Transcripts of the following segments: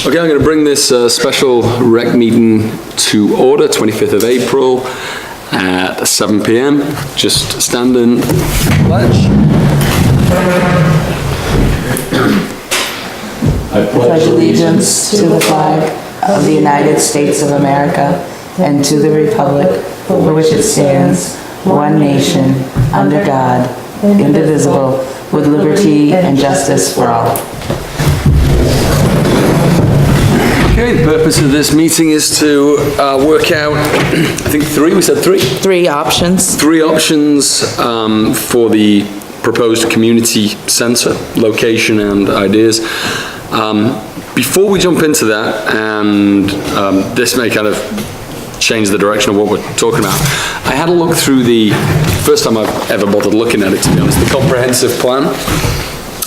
Okay, I'm going to bring this special rec meeting to order, 25th of April at 7 p.m. Just stand and pledge. I pledge allegiance to the flag of the United States of America and to the republic for which it stands, one nation, under God, indivisible, with liberty and justice for all. Okay, the purpose of this meeting is to work out, I think we said three? Three options. Three options for the proposed community centre, location and ideas. Before we jump into that, and this may kind of change the direction of what we're talking about, I had a look through the first time I've ever bothered looking at it, to be honest, the comprehensive plan,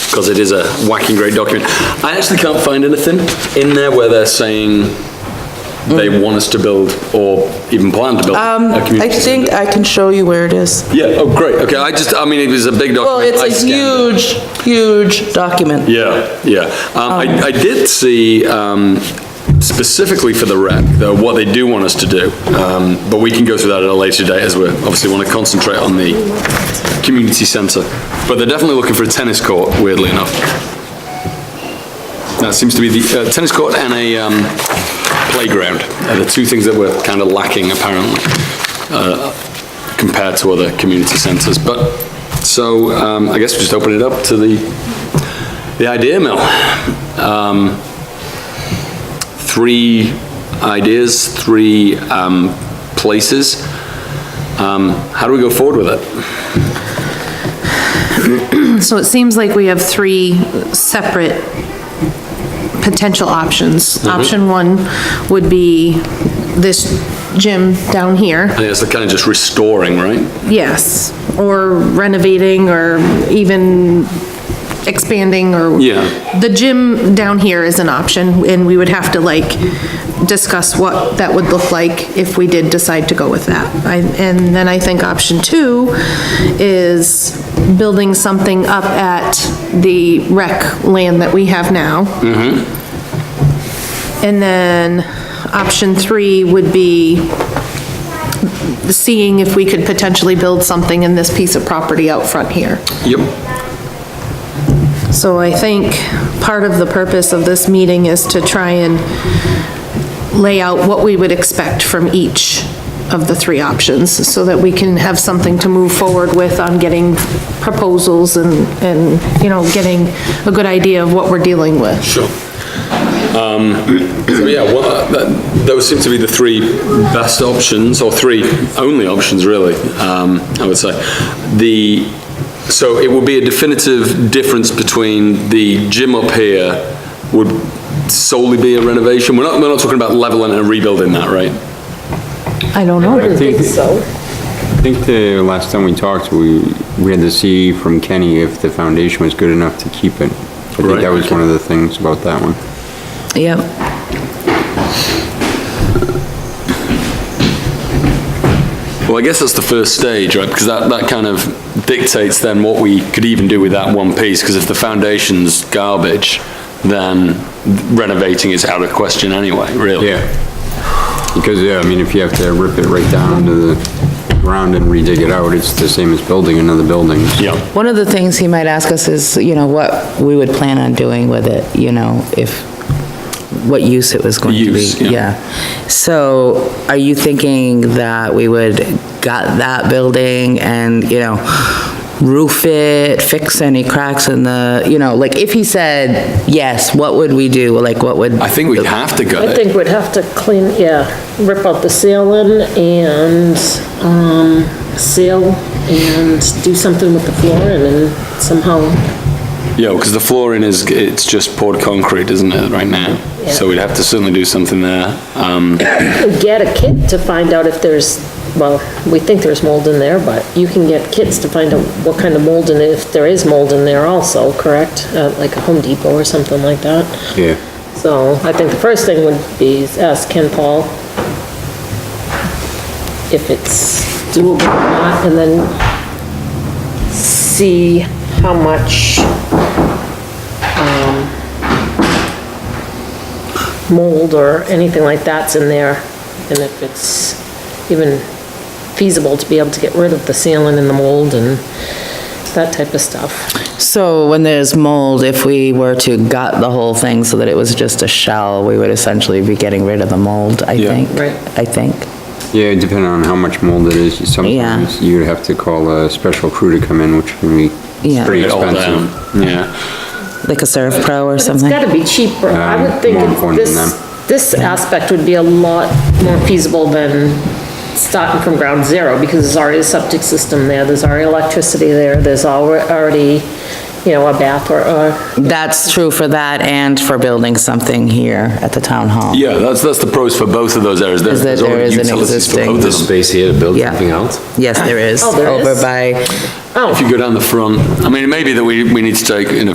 because it is a whacking great document. I actually can't find anything in there where they're saying they want us to build or even plan to build a community I think centre. I can show you where it is. Yeah, oh great, okay, I mean, it was a big document. Well, it's I a scanned it. huge document. Yeah. I did see, specifically for the rec, though, what they do want us to do, but we can go through that at a later date as we obviously want to concentrate on the community centre. But they're definitely looking for a tennis court, weirdly enough. That seems to be the tennis court and a playground are the two things that we're kind of lacking, apparently, compared to other community centres. But, so, I guess we'll just open it up to the idea mill. Three ideas, three places. How do we go forward with it? So it seems like we have three separate potential options. Option one would be this gym down here. I think it's the kind of just restoring, right? Yes, or renovating, or even expanding, or... Yeah. The gym down here is an option, and we would have to discuss what that would look like if we did decide to go with that. And then I think option two is building something up at the rec land that we have now. And then option three would be seeing if we could potentially build something in this piece of property out front here. Yep. So I think part of the purpose of this meeting is to try and lay out what we would expect from each of the three options, so that we can have something to move forward with on getting proposals and getting a good idea of what we're dealing with. Sure. So yeah, well, those seem to be the three best options, or three only options, really, I would say. So it would be a definitive difference between the gym up here would solely be a renovation. We're not talking about leveling and rebuilding that, right? I don't know. I think the last time we talked, we had to see from Kenny if the foundation was good enough to keep it. I think that was one of the things about that one. Yep. Well, I guess that's the first stage, right? Because that kind of dictates then what we could even do with that one piece, because if the foundation's garbage, then renovating is out of question anyway, really. Yeah. Because, yeah, I mean, if you have to rip it right down to the ground and redig it out, it's the same as building another building. Yeah. One of the things he might ask us is, what we would plan on doing with it, what use it was going to be. Yeah. So are you thinking that we would gut that building and, roof it, fix any cracks in the, if he said yes, what would we do? What would? I think we'd have to gut I it. think we'd have to rip out the ceiling and, seal and do something with the flooring and somehow. Yeah, because the flooring it's just poured concrete, isn't it, right now? Yeah. So we'd have to certainly do something there. Get a kit to find out if there's, we think there's mold in there, but you can get kits to find out what kind of mold in it, if there is mold in there also, correct? Like a Home Depot or something like that. Yeah. So I think the first thing would be ask Ken Paul if it's doable or not, and then see how much mold or anything like that's in there, and if it's even feasible to be able to get rid of the sealant and the mold and that type of stuff. So when there's mold, if we were to gut the whole thing so that it was just a shell, we would essentially be getting rid of the mold, I Yeah. think. Right. I think. Yeah, depending on how much mold it is, sometimes you'd have to call a special crew to come in, which can be Yeah. pretty It all expensive. down. Yeah. Like a Serve Pro or But it's something. gotta be cheaper. I would think more important than this, them. this aspect would be a lot more feasible than starting from ground zero, because there's already a septic system there, there's already electricity there, there's already, you know, a bath or That's true for that and for building something here at the town hall. Yeah, that's the pros for both of those areas. Is that There's there already is an utilities for existing- both of There's them. space here to build Yeah. something else? Yes, there is. Oh, there Over is? by, If you go down the front, I mean, it may be that we need to take, in a,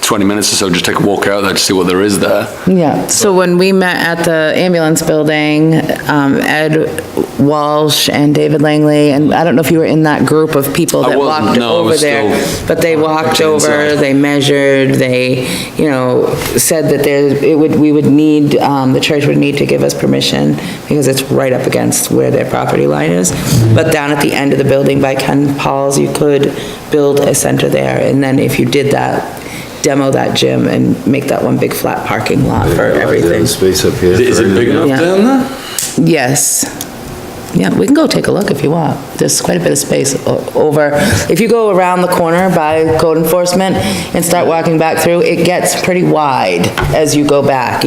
20 minutes or so, just take a walk out there to see what there is there. yeah. So when we met at the ambulance building, Ed Walsh and David Langley, and I don't know if you were in that group of people I that wasn't, walked no, I over was there. still But they walked actually over, inside. they measured, they, said that we would need, the church would need to give us permission because it's right up against where their property line is. But down at the end of the building by Ken Paul's, you could build a center there. And then if you did that, demo that gym and make that one big flat parking lot for everything. There's space up here. Is for it big everything. enough Yeah. down there? Yes. Yeah, we can go take a look if you want. There's quite a bit of space over, if you go around the corner by code enforcement and start walking back through, it gets pretty wide as you go back,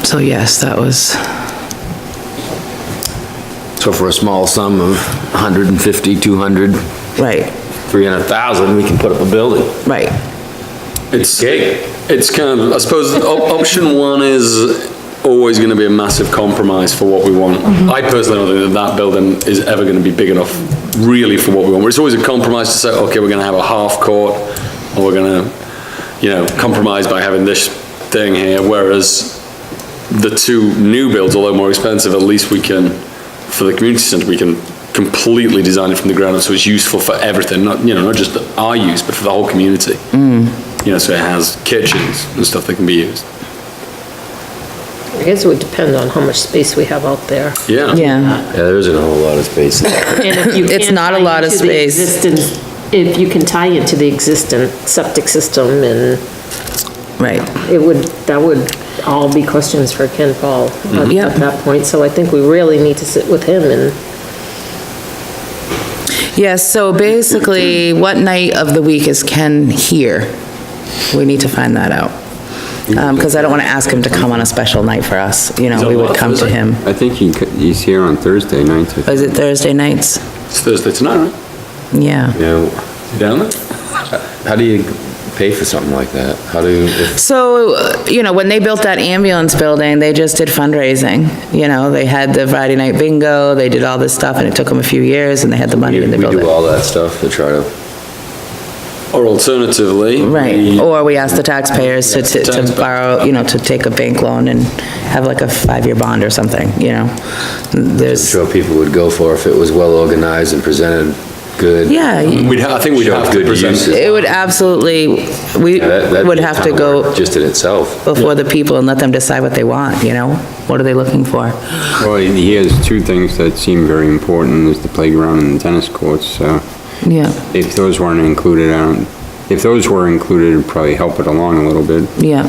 So yes, that was, So for a small sum of 150, 200, right, 300,000, we can put up a building. right. It's kind of, I suppose, option one is always gonna be a massive compromise for what we want. I personally don't think that building is ever gonna be big enough really for what we want. It's always a compromise to say, okay, we're gonna have a half court, or we're gonna, compromise by having this thing here, whereas the two new builds, although more expensive, at least we can, for the community center, we can completely design it from the ground up so it's useful for everything, not just our use, but for the whole community. So it has kitchens and stuff that can be used. I guess it would depend on how much space we have out there. Yeah. Yeah, Yeah, there isn't a whole lot of space. And if you It's can not a tie lot of into the space. existing- If you can tie into the existing septic system, and right. that would all be questions for Ken Paul Yeah. at that point, so I think we really need to sit with him and, Yes, so basically, what night of the week is Ken here? We need to find that out. Because I don't want to ask him to come on a special night for us, we would come to him. I think he's here on Thursday nights. Is it Thursday nights? It's Thursday tonight, right? Yeah. You know, You down there? how do you pay for something like that? How do you, So, when they built that ambulance building, they just did fundraising. They had the Friday night bingo, they did all this stuff, and it took them a few years, and they had the money and they we built do it. all that stuff to try to, Or alternatively. Right, or we ask the taxpayers to borrow, to take a bank loan and have like a 5-year bond or something, I'm There's, sure people would go for if it was well organized and presented good. yeah, I think we'd Show have to good present. uses. it would absolutely, we That'd would be a have ton to of go work Just in itself. before the people and let them decide what they want, What are they looking for? Well, he has two things that seem very important, is the playground and the tennis courts, so Yeah, if those weren't included, if those were included, it'd probably help it along a little bit. yeah.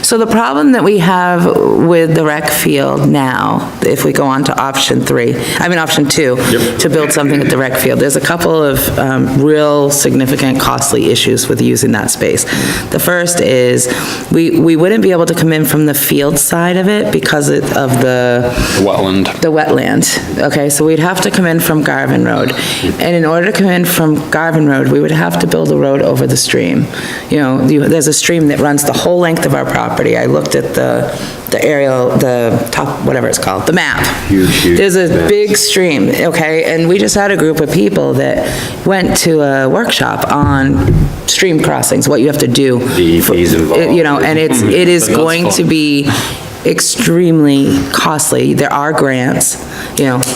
So the problem that we have with the rec field now, if we go on to option 2, to build something at the rec field, there's a couple of real significant costly issues with using that space. The first is, we wouldn't be able to come in from the field side of it because of the wetland, okay? So we'd have to come in from Garvin Road. And in order to come in from Garvin Road, we would have to build a road over the stream. There's a stream that runs the whole length of our property. I looked at the aerial, the top, whatever it's called, the map. Huge. There's a big stream, okay? And we just had a group of people that went to a workshop on stream crossings, what you have to do. DEP's involved. And it is That's going to fun. be extremely costly. There are grants,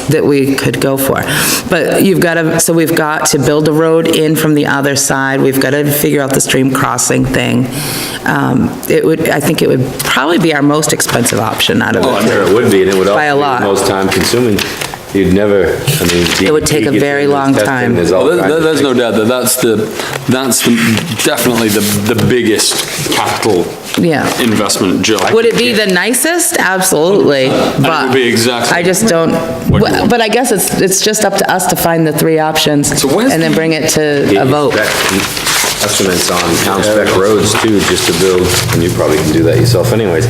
that we could go for. But so we've got to build a road in from the other side. We've got to figure out the stream crossing thing. I think it would probably be our most expensive option out of Oh, I'm it. sure it would be, and it would By a also be lot. the most time consuming. You'd never, It would take a very long time. Well, there's no doubt that that's definitely the biggest capital Yeah. investment job. Would it be the nicest? Absolutely, but. would be exactly I just don't, what you want. but I guess it's just up to us to find the three options So where's and then the- bring it to a vote. Estimates on town spec roads too, just to build, and you probably can do that yourself anyways.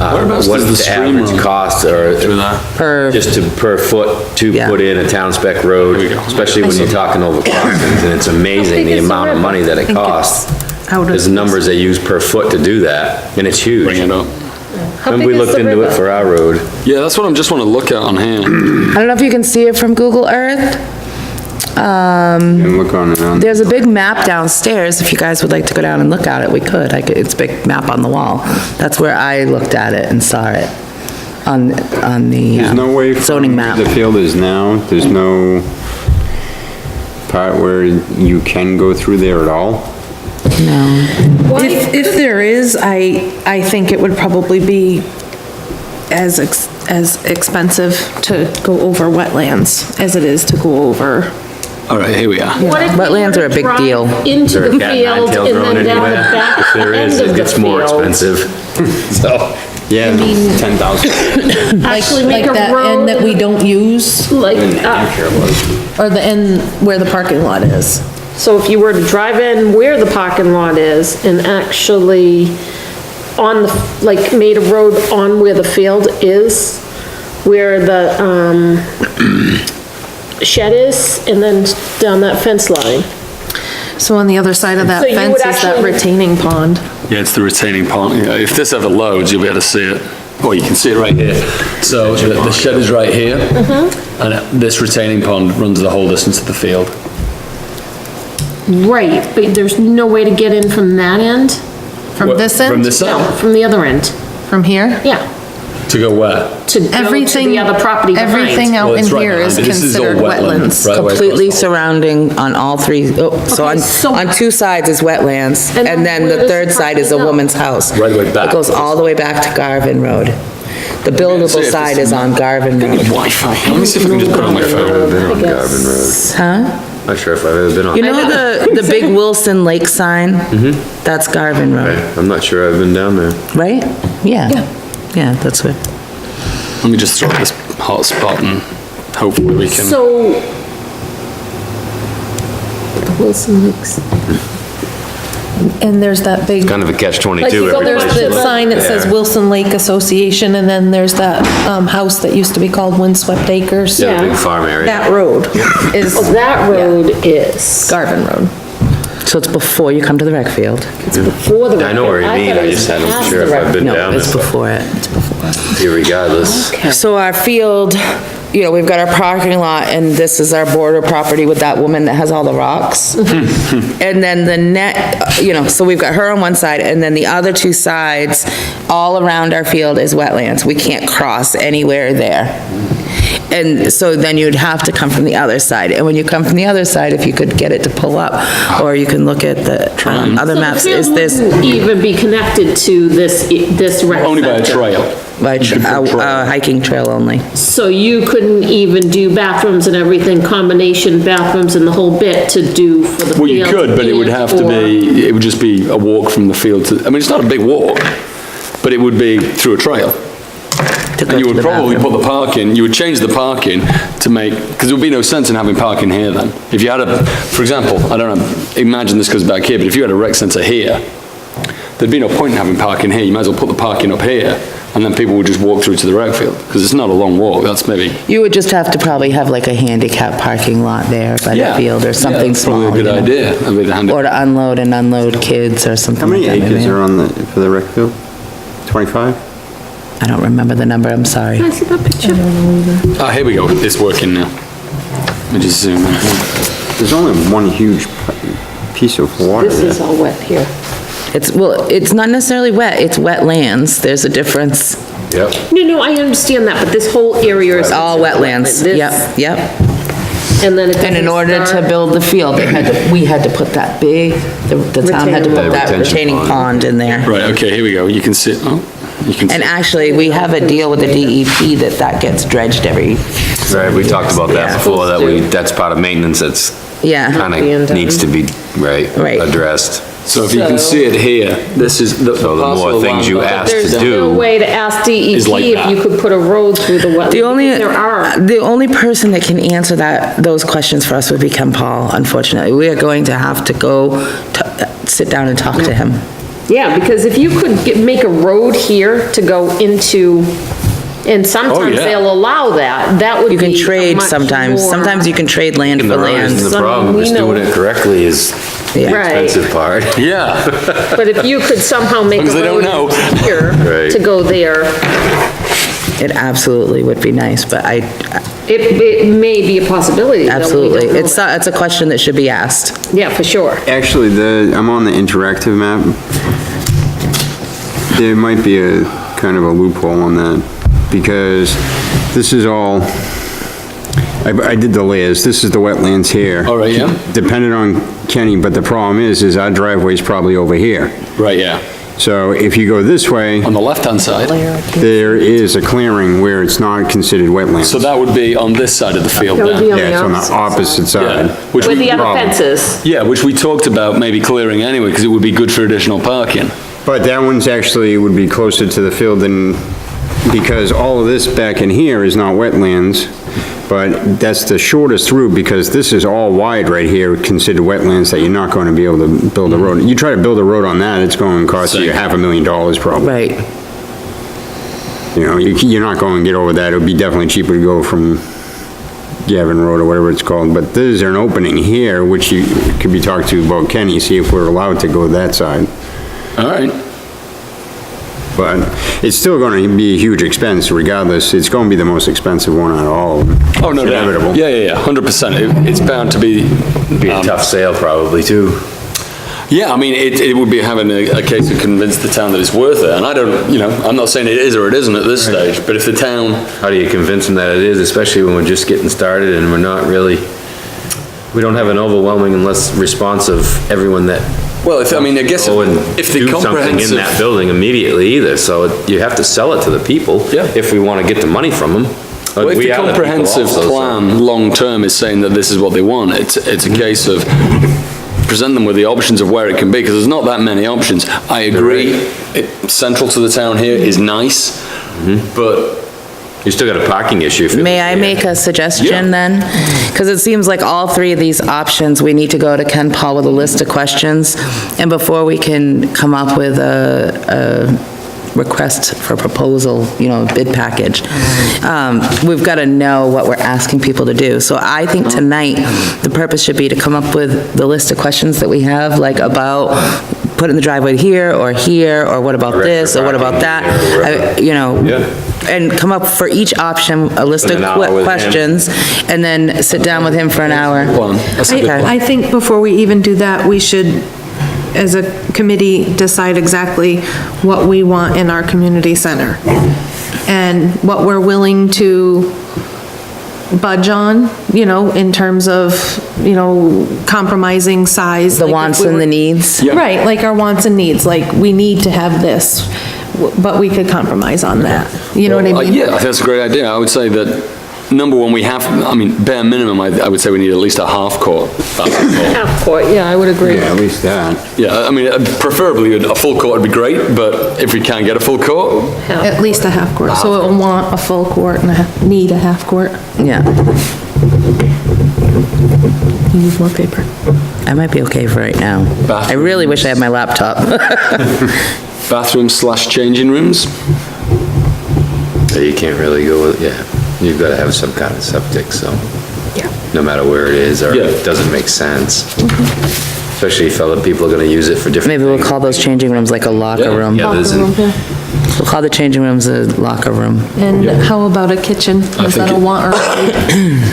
Whereabouts What's does the stream average run? cost or Through there? Per, just per foot to Yeah. put in a town spec road, There we go. especially when you're talking over crossings, and it's amazing big the is the amount of river? money that it costs. out of There's numbers they use per foot to do that, and it's huge. Bring it up. How When big we is looked the into it river? for our road, Yeah, that's what I just want to look at on here. I don't know if you can see it from Google Earth. And look on it on. There's a big map downstairs. If you guys would like to go down and look at it, we could. It's a big map on the wall. That's where I looked at it and saw it on the There's no way zoning from map. where the field is now, there's no part where you can go through there at all? No. If there is, I think it would probably be as expensive to go over wetlands as it is to go over. All right, here we are. What if we Wetlands were are a to big drive deal. into there the a cat and field nine-tailed and drone then down the anywhere? back If there end is, of it the gets more field. expensive. So, Yeah, 10,000. Actually make Like a that end that we road, don't use, like, or the end where the parking lot is. so if you were to drive in where the parking lot is and actually on the, like, made a road on where the field is, where the, shed is, and then down that fence line. So on the other side of that So you fence would is that actually- retaining pond. Yeah, it's the retaining pond. Yeah, if this ever loads, you'll be able to see it. Well, you can see it right here. So the shed is right here. And this retaining pond runs the whole distance of the field. Right, but there's no way to get in from that end? From What, this end? From this No, side? from the other end, From here? yeah, To go where? to go to Everything, the other property behind. everything out Well, in it's right here is behind it. This is all considered wetland, wetlands. right away across Completely the- surrounding on all three, so Okay, so- on two sides is wetlands, And and then where the does third the side is a property go? woman's house. Right away back. It goes all the way back to Garvin Road. The see buildable if side it's- is on Garvin Road. Wi-Fi. Let me see if I can just put it on my phone. I've been on Garvin Road. Huh? Not sure if I've ever been on. You know the big Wilson Lake sign? That's Garvin Road, I'm not sure I've been down there. right? Yeah. Yeah, that's what. Let me just throw this hotspot and hopefully we can. So. Wilson Lakes. And there's that big, Kind of a catch-22 Like you go every there, place. there's you the look. sign that says Yeah. Wilson Lake Association, and then there's that, house that used to be called Windswept Acres. Yeah, the big Yeah. farm area. That road is Oh, that road is Garvin Road. So it's before you come to the rec field? before the. I know where you record. mean, thought I it just was hadn't past sure the if I've record. been No, down it's there. before it. Irregardless. So our field, we've got our parking lot, and this is our border property with that woman that has all the rocks. And then the net, so we've got her on one side, and then the other two sides, all around our field is wetlands. We can't cross anywhere there. And so then you'd have to come from the other side. And when you come from the other side, if you could get it to pull up, or you can look at the other So the maps, field is this wouldn't even be connected to this rec Only by a center. trail. by a hiking trail only? So you couldn't even do bathrooms and everything, combination bathrooms and the whole bit to do for the field? Well, you could, but it would have to and/or- be, it would just be a walk from the field to, I mean, it's not a big walk, but it would be through a trail. To go And you to would the probably bathroom? put the parking, you would change the parking to make, because there would be no sense in having parking here then. If you had for example, I don't know, imagine this goes back here, but if you had a rec centre here, there'd be no point in having parking here. You might as well put the parking up here, and then people would just walk through to the rec field, because it's not a long walk, that's maybe. You would just have to probably have like a handicap parking lot there by the Yeah. field or something Yeah, that's probably small. a good you know? idea. That'd be the handy- Or to unload and unload kids or something How many like that. acres maybe. are on for the rec field? 25? I don't remember the number, I'm sorry. Can I see that picture? Ah, here we go, it's working now. Let me just zoom in. There's only one huge piece of water This is there. all wet here. It's not necessarily wet, it's wetlands, there's a difference. Yep. No, I understand that, but this whole area is. All wetlands, This- yep, yep. And then it And in doesn't order to start- build the field, we had to put that big, the town had to Retaining put that wall. retaining pond in there. Right, okay, here we go. You can see, oh, you can see. And actually, we have a deal with the DEP that gets dredged every, Right, we talked about Yeah. that before, that's part of maintenance that's yeah, kind of needs to be, Right. addressed. So if you can see it here, this is the So the parcel more of things land you that- ask There's to no do, way to ask Is like DEP if that. you could put a road through the wetland. the only, There are. the only person that can answer those questions for us would be Ken Paul, unfortunately. We are going to have to go, sit down and talk to him. Yeah, because if you could make a road here to go into, and sometimes yeah. they'll allow that, that would be You can a trade much sometimes, more- sometimes you can trade land and for the road land. isn't the Some- problem, we it's doing know- it correctly is the Yeah. Right. expensive part. Yeah, But if you could somehow make a As long as they don't road know. here Right. to go there, It absolutely would be nice, but it may be a possibility. though, we don't absolutely, know it's a question that should be asked. that. Yeah, for sure. Actually, I'm on the interactive map. There might be a kind of a loophole on that, because this is all, I did the layers, this is the wetlands here. All right, yeah. Dependent on Kenny, but the problem is our driveway's probably over here. right, yeah. So if you go this way, On the left-hand side. there is a clearing where it's not considered wetlands. So that would be on this side of the field That would be then. on Yeah, it's on the opposite side. Yeah, which With we, the other Problem. fences. yeah, which we talked about maybe clearing anyway, because it would be good for additional parking. But that one's actually would be closer to the field than, because all of this back in here is not wetlands, but that's the shortest route, because this is all wide right here, considered wetlands, that you're not going to be able to build a road. You try to build a road on that, it's going to cost you $500,000 probably. Right. You know, you're not going to get over that, it would be definitely cheaper to go from Gavin Road or whatever it's called, but there's an opening here, which you could be talked to about Kenny, see if we're allowed to go that side. All right. But it's still gonna be a huge expense regardless. It's gonna be the most expensive one out of all of them. Oh, no It's doubt. inevitable. Yeah, 100%. It's bound to be, Be a tough sale probably too. yeah, I mean, it would be having a case to convince the town that it's worth it. And I don't, I'm not saying it is or it isn't at this stage, but if the town, How do you convince them that it is, especially when we're just getting started and we're not really, we don't have an overwhelming and less response of everyone that well, I guess go and if the do something in that comprehensive, building immediately either, so you have to sell it to the people. Yeah. If we want to get the money from them. well, if We the are people comprehensive also, so- plan, long-term, is saying that this is what they want, it's a case of present them with the options of where it can be, because there's not that many options. I agree, central to the town here is nice, but You still got a parking issue. if it May was I there. make a Yeah. suggestion then? Because it seems like all three of these options, we need to go to Ken Paul with a list of questions, and before we can come up with a request for proposal, bid package, we've got to know what we're asking people to do. So I think tonight, the purpose should be to come up with the list of questions that we have, like about putting the driveway here, or what about this, or what about that? And come up for each option, a list of Spend an hour with him. questions, and then sit down with him for an hour. plan, that's a good plan. I think before we even do that, we should, as a committee, decide exactly what we want in our community center. And what we're willing to budge on, in terms of, compromising size. The like if wants we and were- the needs. Yeah. Right, like our wants and needs, like, we need to have this, but we could compromise on that. You know what I mean? Yeah, I think that's a great idea. I would say that, number one, bare minimum, I would say we need at least a half-court basketball. Half court, yeah, I would agree. Yeah, at least that. Yeah, preferably a full court would be great, but if we can't get a full court, At least a half court, so it will want a full court and need a half court. Yeah, You need more paper. I might be okay for right now. I really wish I had my laptop. bathrooms/changing rooms. Yeah, You can't really go with, yeah, you've got to have some kind of septic, so. Yeah. No matter where it is, or Yeah. it doesn't make sense. Especially if other people are going to use it for different Maybe we'll things. call those changing rooms like a locker Yeah, room. Yeah, there's an- We'll call the changing rooms a locker room. And how about a kitchen? Is think that a it- want or a need?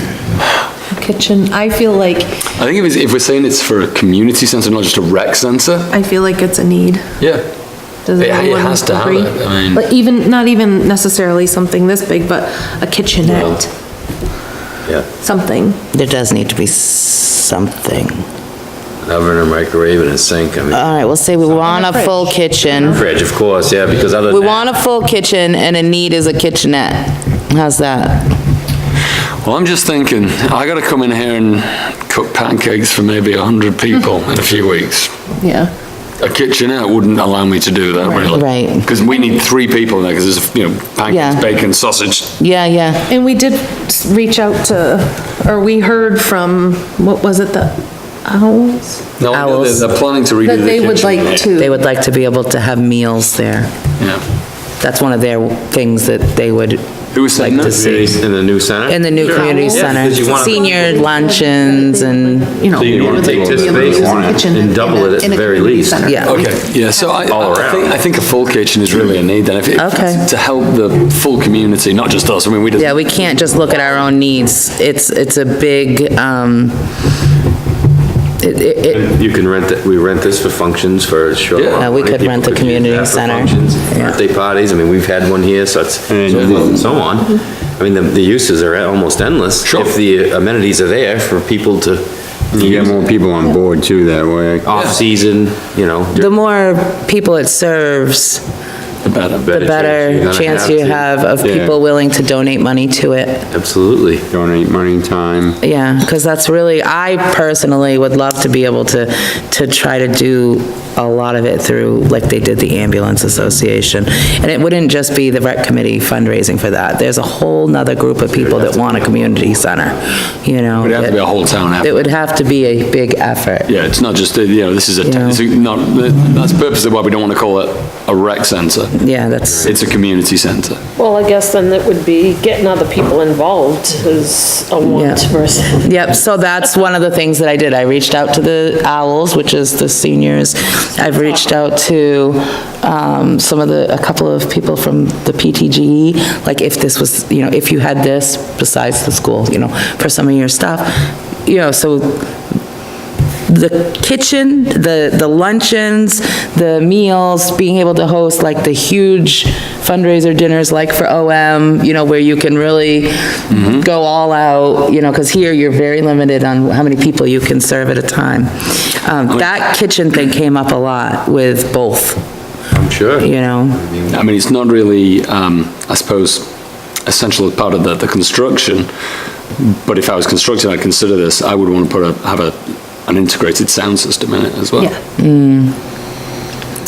Kitchen, I feel like I think if we're saying it's for a community centre, not just a rec centre, it's a need. yeah. Does It everyone has to have agree? it, I mean- But even, not even necessarily something this big, but a kitchenette, Yeah, something. There does need to be something. oven and microwave and a sink, I mean, All right, we'll say we want a full kitchen. fridge, of course, yeah, because other We than that, want a full kitchen and a need is a kitchenette. How's that? Well, I'm just thinking, I gotta come in here and cook pancakes for maybe 100 people in a few weeks. Yeah. A kitchenette wouldn't allow me to do that, really. Right. Because we need 3 people in there, because there's, Yeah. pancakes, bacon, sausage. Yeah, yeah. And we did reach out to, or we heard from, what was it, the Owls? No, Owls. they're planning to redo the That kitchen. they would like They to, would like to be able to have meals there. Yeah. That's one of their things that they would Who was saying like to that? see. in the new center. In the new community Yeah, center. 'cause you wanna- Senior luncheons and, you know. So you they wanna would take like to this be able to space use the kitchen and in double it at in the a very community least. center. Yeah. Okay, yeah, so All around. I think a full kitchen is really a need then. Okay. To help the full community, not just us, I mean, we just. yeah, we can't just look at our own needs. It's a big, You can rent it, we rent this for functions for sure. Yeah, we could People rent the use community that for center. functions, Yeah. Birthday parties, I mean, we've had one here, so it's, so forth and so on. I mean, the uses are almost endless. Sure. If the amenities are there for people to You get more people on board too that way. off-season, you know. the more people it serves, The better. the better you're gonna chance you to. have of Yeah. people willing to donate money to it. Absolutely. Donate money, time. Yeah, because that's really, I personally would love to be able to try to do a lot of it through, like they did the ambulance association. And it wouldn't just be the rec committee fundraising for that. There's a whole nother group of people that want a community center, you know. It would have to be a whole town effort. It would have to be a big effort. Yeah, it's not just, this is Yeah. that's purposely why we don't want to call it a rec center. Yeah, that's, It's a community center. Well, I guess then it would be getting other people involved is a want Yeah. versus. yep, so that's one of the things that I did. I reached out to the Owls, which is the seniors. I've reached out to, a couple of people from the PTGE, like if this was, if you had this besides the school, for some of your stuff, so the kitchen, the luncheons, the meals, being able to host like the huge fundraiser dinners like for OM, where you can really go all out, because here you're very limited on how many people you can serve at a time. That kitchen thing came up a lot with both, I'm sure. I mean, it's not really, I suppose, essential as part of the construction, but if I was constructing, I'd consider this, I would want to have an integrated sound system in it as well. Yeah.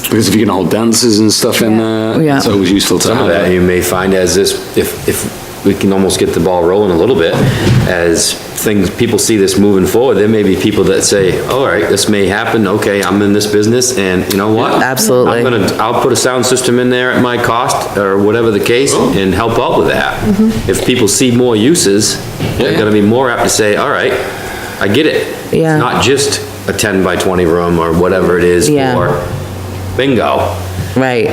Because if you're gonna hold dances and stuff in there, Yeah. it's always useful to Some have of that that. you may find as this, if we can almost get the ball rolling a little bit, as people see this moving forward, there may be people that say, all right, this may happen, okay, I'm in this business, and you know what? Absolutely. I'll put a sound system in there at my cost, or whatever the case, and help out with that. If people see more uses, they're gonna be more apt to say, all right, I get it. Yeah. It's not just a 10 by 20 room, or whatever it is Yeah. for bingo. right.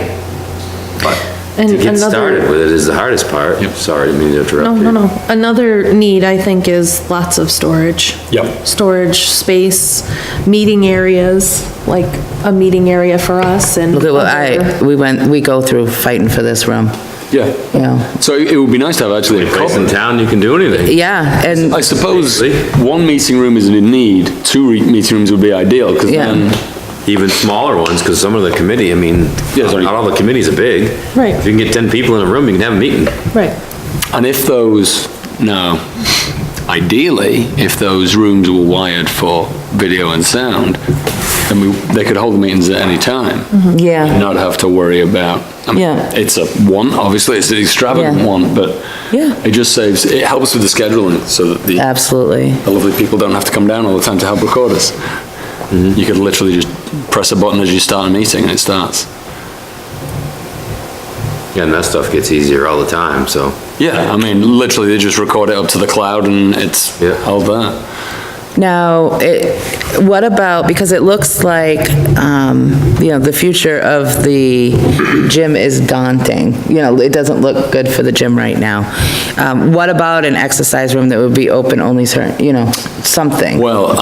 But And to get another- started with it is the hardest part. Sorry, I didn't mean to interrupt you. No. Another need, I think, is lots of storage. Yep. Storage space, meeting areas, like a meeting area for us and. Look at what other- we go through fighting for this room, Yeah. yeah. So it would be nice to have actually a Place in couple. town, you can do anything. Yeah, and, I suppose Basically. one meeting room is in need, 2 meeting rooms would be ideal, because Yeah. then, Even smaller ones, because some of the committee, I mean, Yeah, sorry. not all the committees are big. Right. If you can get 10 people in a room, you can have a meeting. Right. and if those, no, ideally, if those rooms were wired for video and sound, then they could hold the meetings at any time. yeah, Not have to worry about, I mean, Yeah. it's a one, obviously, it's an extravagant Yeah. one, but Yeah. it just saves, it helps with the scheduling, so that the absolutely. lovely people don't have to come down all the time to help record us. You could literally just press a button as you start a meeting and it starts. Yeah, and that stuff gets easier all the time, so. Yeah, I mean, literally, they just record it up to the cloud and it's Yeah. all there. Now, what about, because it looks like, the future of the gym is daunting. It doesn't look good for the gym right now. What about an exercise room that would be open only certain, something? Well,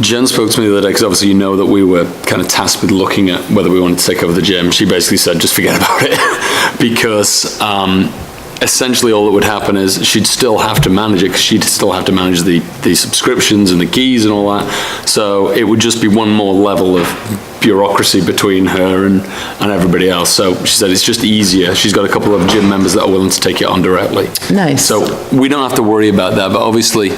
Jen spoke to me the other day, because obviously you know that we were kind of tasked with looking at whether we wanted to take over the gym. She basically said, just forget about it, because essentially all that would happen is she'd still have to manage it, because she'd still have to manage the subscriptions and the keys and all that. So it would just be one more level of bureaucracy between her and everybody else. So she said it's just easier. She's got a couple of gym members that are willing to take it on directly. Nice. So we don't have to worry about that, but obviously,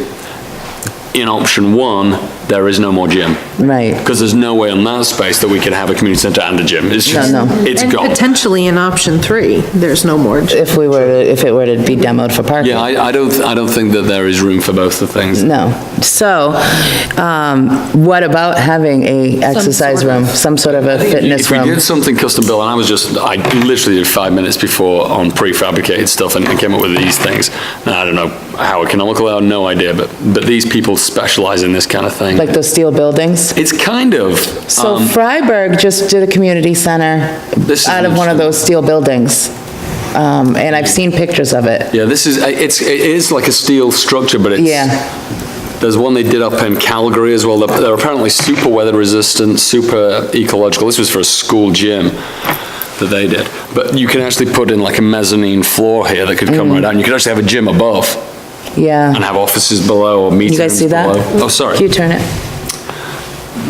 in option one, there is no more gym. Right. Because there's no way on that space that we can have a community center and a gym. It's just, No. it's And gone. potentially in option 3, there's no more. If it were to be demoed for parking. Yeah, I don't think that there is room for both the things. No. So, what about having a exercise sort of- room, some sort of a fitness If we room? did something custom built, and I literally did 5 minutes before on prefabricated stuff and came up with these things. Now, I don't know how economical they are, no idea, but these people specialize in this kind of thing. Like those steel buildings? It's kind of, So Freiburg just did a community center This is out of one of those steel buildings. And I've seen pictures of it. yeah, it is like a steel structure, but it's. Yeah, There's one they did up in Calgary as well. They're apparently super weather resistant, super ecological. This was for a school gym that they did. But you can actually put in like a mezzanine floor here that could come right out. And you could actually have a gym above yeah. and have offices below or meeting You guys rooms see that? below. Oh, sorry. Can you turn it?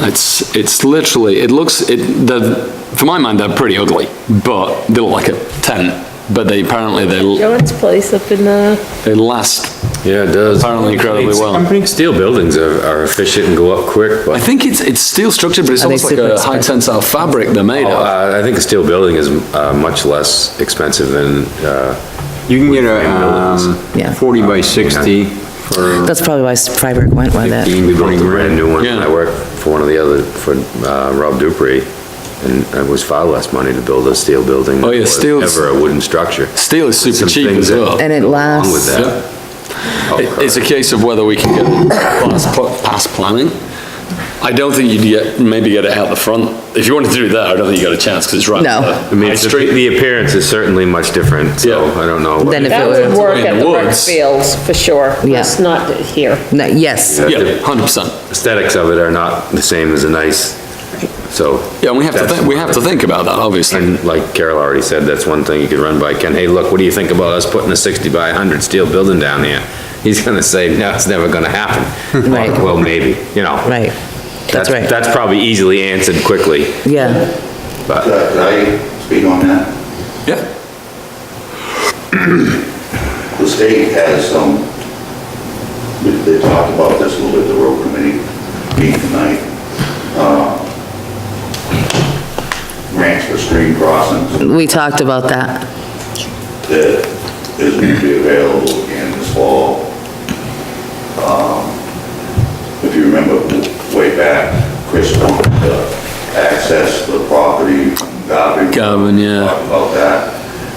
It's literally, for my mind, they're pretty ugly, but they look like a tent. But apparently John's place up in they last Yeah, it does. apparently incredibly well. I think steel buildings are efficient and go up quick, I but think it's steel structured, but it's Are they almost like super a high expensive? tensile fabric they're made of. I think a steel building is much less expensive than, You can get Yeah. a 40 by 60 for That's probably why Freiburg went with it. we built a brand new one. Yeah. I worked for one of the other, for Rob Dupree, and it was far less money to build a steel building. Oh, yeah, than was steel's- ever a wooden structure. Steel is super Some cheap things as that- well. And it Along with lasts. that. Oh, It's a case of whether we can get it past planning. I don't think maybe get it out the front. If you wanted to do that, I don't think you got a chance, because it's right No. on I the mean, high street. the appearance is certainly much different, so Yeah. I don't know. Then if That it would were, work in at the the rec woods. fields, for sure. Yeah. It's not here. no, yes, Yeah, 100%. Aesthetics of it are not the same as a nice, so. Yeah, and we have to think about that, obviously. And like Carol already said, that's one thing you could run by Ken. Hey, look, what do you think about us putting a 60 by 100 steel building down here? He's gonna say, no, it's never gonna happen. Right. Well, maybe, you know. right. That's right. That's probably easily answered quickly, Yeah, but. Could I speak on that? Yeah. The state has some, they talked about this a little bit, the road committee meeting tonight. Grants for stream crossings we talked about that. that is going to be available again this fall. If you remember way back, Chris wanted to access the property from Garvin. Garvin, yeah. Talked about that.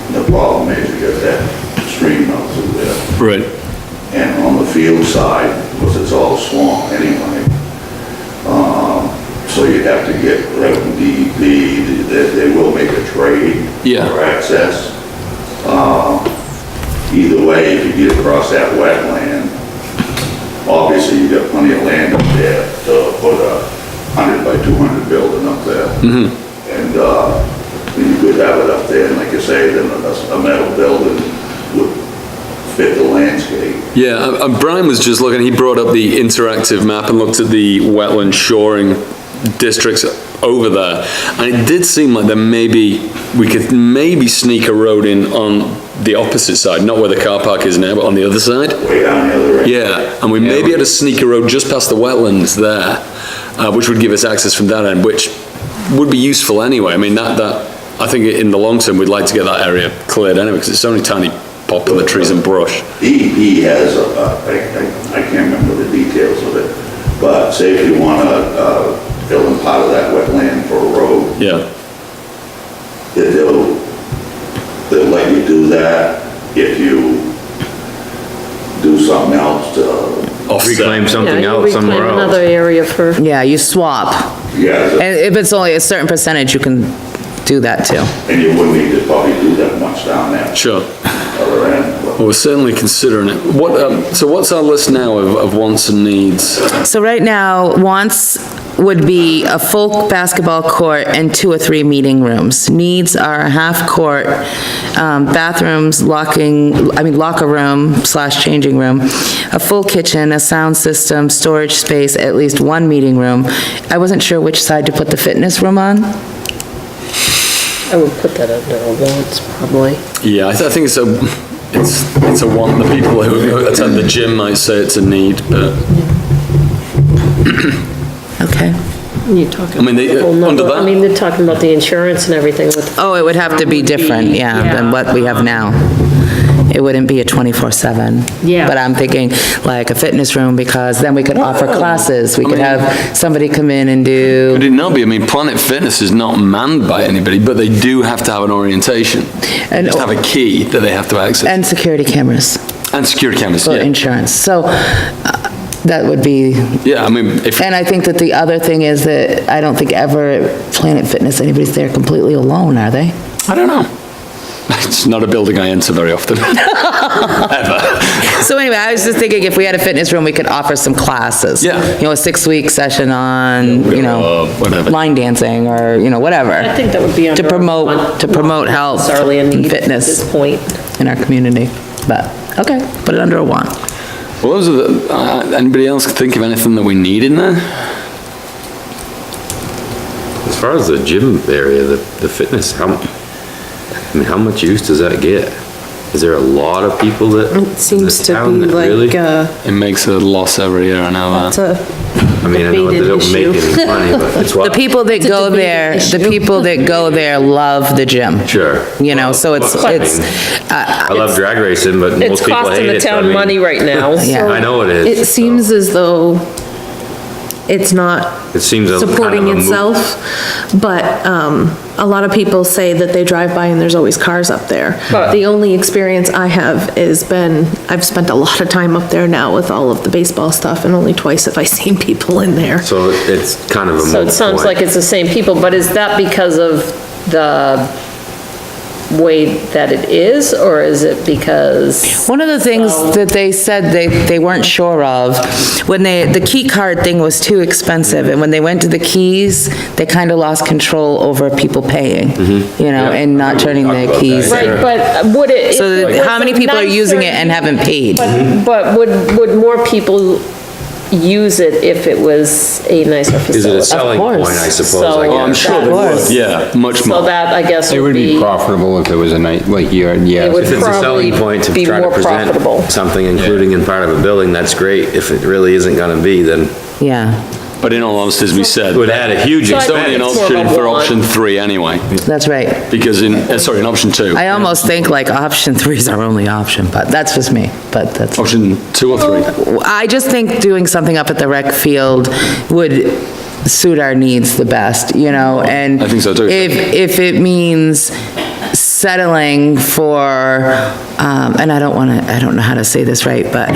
And the problem is you got that stream out through there. Right. And on the field side, because it's all swamp anyway, so you have to get, like, DEP, they will make a trade Yeah. for access. Either way, if you get across that wetland, obviously you got plenty of land up there to put a 100 by 200 building up there. And, you could have it up there, and like you say, then a metal building would fit the landscape. Yeah, Brian was just looking, he brought up the interactive map and looked at the wetland shoring districts over there. And it did seem like we could maybe sneak a road in on the opposite side, not where the car park is now, but on the other side. Way down the other end. Yeah, and we maybe had a sneaker road just past the wetlands there, which would give us access from that end, which would be useful anyway. I mean, I think in the long term, we'd like to get that area cleared anyway, because it's only tiny popular trees and brush. DEP has, I can't remember the details of it, but say if you want to fill in part of that wetland for a road, Yeah, that they'll let you do that if you do something else to, offset. Reclaim something Yeah, you else somewhere reclaim else. another area for, Yeah, you swap. yeah, And if it's only a certain percentage, you can do that too. and you wouldn't need to probably do that much down there, Sure. other end, but Well, we're certainly considering it. So what's our list now of wants and needs? So right now, wants would be a full basketball court and 2 or 3 meeting rooms. Needs are a half court, bathrooms, locker room / changing room, a full kitchen, a sound system, storage space, at least 1 meeting room. I wasn't sure which side to put the fitness room on. I would put that under a wants, probably. Yeah, I think it's a want. The people who attend the gym might say it's a need, but Okay. You're talking. I mean, they- a whole under nother- that- I mean, they're talking about the insurance and everything with. Oh, it would have to be different, yeah, than what we have now. It wouldn't be a 24/7. Yeah. But I'm thinking like a fitness room, because then we could offer classes. We could have somebody come in and do, Could it not be? I mean, Planet Fitness is not manned by anybody, but they do have to have an orientation. They And- just have a key that they have to access. and security cameras And security cameras, for yeah. insurance. So that would be, Yeah, I mean, if, and I think that the other thing is that I don't think ever at Planet Fitness, anybody's there completely alone, are they? I don't know. It's not a building I enter very often. Ever. So anyway, I was just thinking if we had a fitness room, we could offer some classes. Yeah. You know, a 6-week session on, you know, whatever. line dancing or, you know, whatever. I think that would be under. To promote health Necessarily a and need at fitness this point. in our community. But, okay, put it under a want. Well, those are the, anybody else think of anything that we need in there? As far as the gym area, the fitness, how much use does that get? Is there a lot of people that? It seems in to the town be that really- like, It makes a loss every year, I know that's that. a I mean, I know they don't make debated any money, but it's The what? people that It's a go debated there, the issue. people that go there love the gym. Sure. You know, so it's, Well, I it's, mean, I love drag racing, but It's most people costing hate the it. so I town mean- money right now. Yeah. I know it is. It so seems as though it's not It seems a kind of supporting a moot- itself, but, a lot of people say that they drive by and there's always cars up there. But- The only experience I have is I've spent a lot of time up there now with all of the baseball stuff, and only twice have I seen people in there. So it's kind of a moot So it sounds point. like it's the same people, but is that because of the way that it is, or is it because? one of the things that they said they weren't sure of, when the key card thing was too expensive, and when they went to the keys, they kind of lost control over people paying, you know, Yeah. and not turning their keys. Right, but would it? So if it how was many a people are using it nicer- and haven't paid? But would more people use it if it was a nicer facility? Is it a selling point, course. I suppose, So- I Oh, I'm guess? sure they course. would, yeah, much So more. that, I guess, It would would be be, profitable if it was a night, like you're, yeah. it would If it's a probably selling point to be try to more profitable. present something, including in part of a building, that's great. If it really isn't gonna be, then Yeah, But in all honesty, as we said, it would add a huge So I it's think only an it's more option of a for want. option 3 anyway, that's right. because in option 2. I almost think like option 3 is our only option, but that's just me, but that's. Option 2 or 3? I just think doing something up at the rec field would suit our needs the best, you know, and. I think so too. If it means settling for, and I don't know how to say this right, but,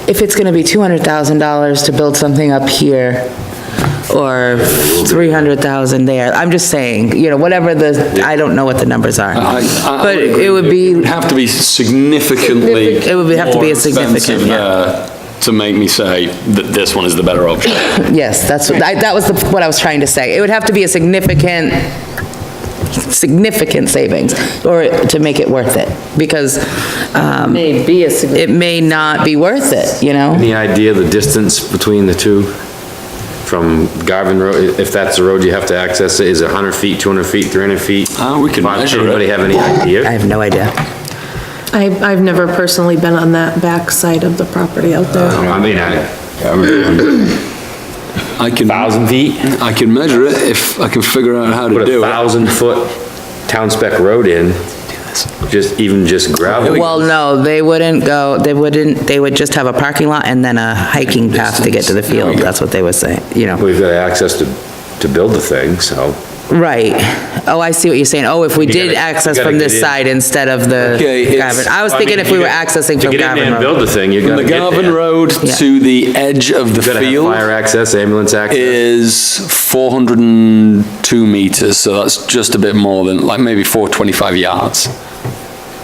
if it's gonna be $200,000 to build something up here, or 300,000 there, I'm just saying, you know, whatever I don't know what the numbers are. But it would be. It would have to be significantly. It would have to be a more significant, expensive, yeah. To make me say that this one is the better option. Yes, that was what I was trying to say. It would have to be a significant savings, or to make it worth it, because, may be a significant. it may not be worth it, you know? any idea the distance between the two? From Garvin Road, if that's the road you have to access it, is it 100 feet, 200 feet, 300 feet? We can measure it. Anybody have any idea? I have no idea. I've never personally been on that back side of the property out there. I mean, I can. 1,000 feet? I can measure it if I can figure out how to Put a do it. 1,000-foot town spec road in, just gravel. Well, no, they would just have a parking lot and then a hiking path to get to the field, that's what they would say, you know? We've got access to build the thing, so. Right. Oh, I see what you're saying. Oh, if we You did gotta- access you gotta from get this in. side instead of the Okay, it's- Garvin. I was I thinking mean, if we you were got- accessing from To get in there Garvin and build Road. the thing, you From gotta the get Garvin there. Road Yeah. to the edge of the You gotta have field fire access, ambulance access. is 402 meters, so that's just a bit more than, like, maybe 425 yards.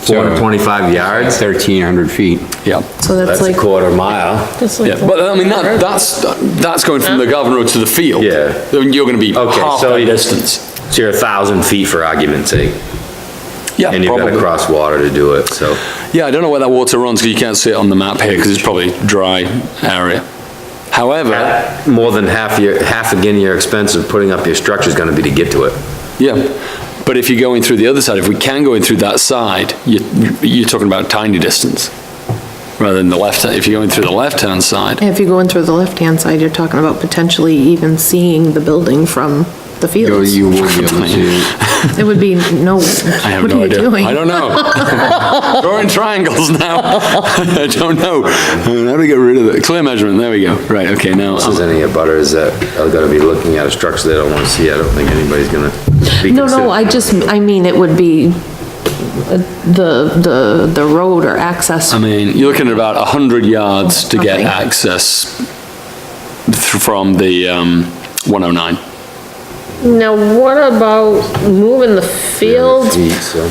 425 yards, 1,300 feet. Yeah. So that's that's a like, quarter mile. That's like Yeah, but I mean, that's going from the Garvin Road to the field. Yeah. Then you're gonna be Okay, half so that you- distance. So you're 1,000 feet for argument's sake, Yeah, and you've got to probably. cross water to do it, so. Yeah, I don't know where that water runs, because you can't see it on the map here, because it's probably dry area. However, More than half again, your expense of putting up your structure is gonna be to get to it. yeah, but if you're going through the other side, if we can go in through that side, you're talking about a tiny distance, rather than the left, if you're going through the left-hand side. if you go in through the left-hand side, you're talking about potentially even seeing the building from the fields. You will be able to see it. It would be, no, I have what no are you idea. doing? I don't know. Drawing triangles now. I don't know. How do we get rid of it? Clear measurement, there we go. Right, okay, now. If there's any abutters that are gonna be looking at a structure they don't wanna see, I don't think anybody's gonna be No, considered. I mean, it would be the road or access. I mean, you're looking at about 100 yards to get Okay. access from the 109. Now, what about moving the field Feet, so.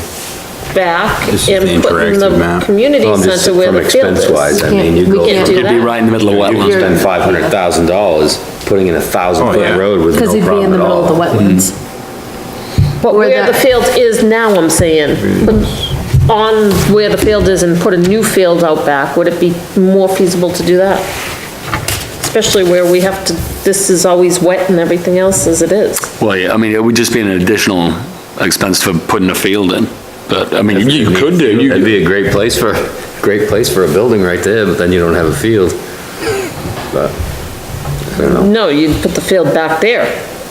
back This is the and putting interactive map. the community Well, I'm just center where from the field expense-wise, I is? mean, you We go. can't do You'd be that. right in the middle of You can wetlands. spend $500,000 putting in a 1,000-foot yeah. road with no Because it'd be in problem the at middle of the all. wetlands. But Where where the that- field is now, I'm saying, but on where the field is and put a new field out back, would it be more feasible to do that? Especially where we have to, this is always wet and everything else as it is. Well, yeah, I mean, it would just be an additional expense for putting a field in. But, I mean, you could do, you That'd could. be a great place for a building right there, but then you don't have a field. But, I don't know. No, you'd put the field back there,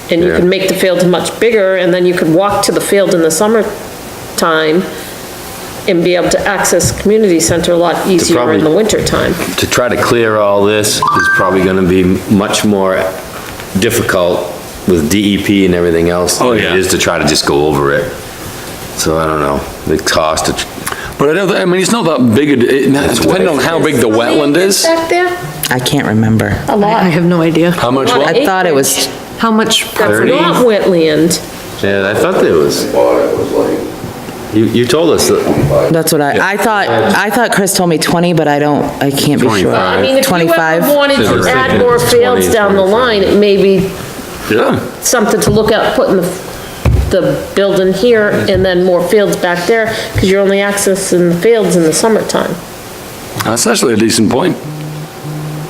and you Yeah. could make the field much bigger, and then you could walk to the field in the summertime and be able to access community center a lot easier in the probably- wintertime. To try to clear all this is probably gonna be much more difficult with DEP and everything else Oh, than yeah. it is to try to just go over it. So I don't know, the cost of, But I don't, I mean, it's not that big, depending on how big the wetland is. Back there? I can't remember. A I lot. have no idea. How much Lot of what? I thought it was, How much That's property? not wetland. yeah, I thought there was, Bought it was like you told us that, 25. that's what I thought Chris told me 20, but I can't be sure. 25. I mean, if you 25? ever wanted Says to it's add more 20, fields down the 25. line, it may be Yeah. something to look at, putting the building here and then more fields back there, because you're only accessing the fields in the summertime. That's actually a decent point.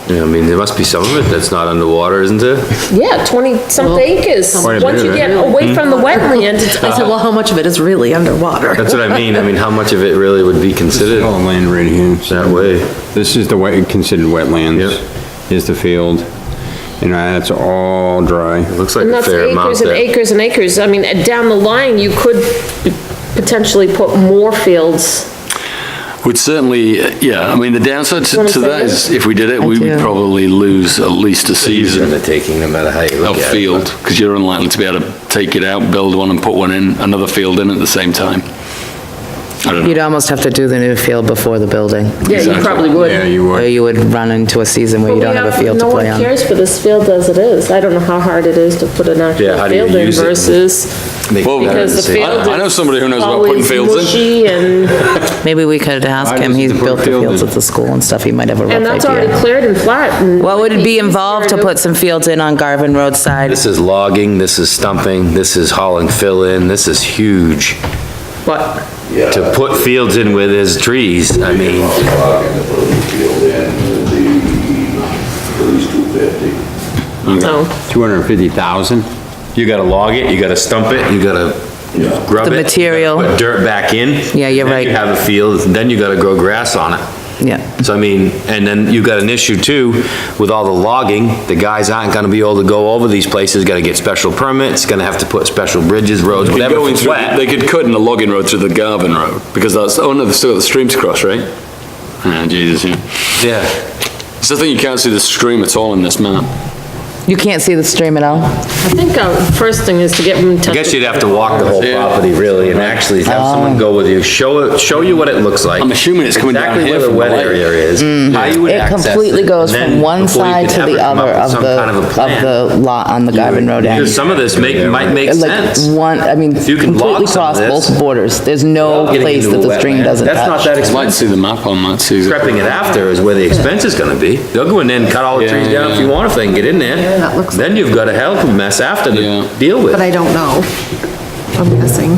I mean, there must be some of it that's not underwater, isn't there? Yeah, 20-something acres. Quite a bit Once of you it. get away from the wetland, it's, I said, well, how much of it is really underwater? That's what I mean, how much of it really would be considered All land right here. that way? This is the wet, considered wetlands. Yep. Is the field. And that's all dry. It looks like and a that's fair amount acres and there. acres and acres. I mean, down the line, you could potentially put more fields. Would certainly, yeah, I mean, the downside Wanna to say that is if we did it, we would do. probably lose at least a It's season undertaking, no matter how you look of at it. field, because you're unlikely to be able to take it out, build one and put one in, another field in at the same time. I don't know. You'd almost have to do the new field before the building. Yeah, you Exactly. probably would. Yeah, you Or would. you would run into a season where you don't have a field to play No one on. cares for this field as it is. I don't know how hard it is to put an actual Yeah, how do you field in use it? versus, Make Well, it better because to the see. field is I know somebody who knows about putting always fields in. mushy and, Maybe we could ask Why him, does he's he put built the field fields in? at the school and stuff, he might have a and rough that's already idea. cleared and flat and. What would it be easier involved to put some fields in on Garvin Roadside? This is logging, this is stumping, this is hauling fill in, this is huge. What? To put fields in where there's trees, I mean, Talking to put a new field in, would be at least 250. No. 250,000? you gotta log it, you gotta stump it, you gotta grub it. The you gotta material. Put dirt back in. Yeah, you're then right. you have a field, then you gotta grow grass on it. Yeah, So I mean, and then you got an issue too, with all the logging, the guys aren't gonna be able to go over these places, gotta get special permits, gonna have to put special bridges, roads, whatever, Going if it's through, wet. they could cut in a logging road through the Garvin Road, because that's, oh no, they've still got the stream to cross, right? Ah, Jesus, yeah. Yeah, It's the thing, you can't see the stream at all in this map. You can't see the stream at all? I think our first thing is to get them in touch. I guess you'd have to walk the whole property really and actually have someone go with you, show you what it looks like. I'm assuming it's coming down here Exactly from where the the wet lake. area is, how you would It access it. completely goes and from then one before you side could to the ever come other up with of some kind of a plan. the lot on the Garden Road end. Because some of this might make Like sense. one, I mean, If you can completely block some of cross this both borders. There's no Getting place into that a the stream wetland. doesn't That's not touch. that I'd like to expensive. see the map on that, too. Prepping it after is where the expense is gonna be. They'll go in there and cut all the trees down if you want, if they can get in there. that looks Then you've got a hell of a mess after Yeah. to deal with. But I don't know. I'm guessing.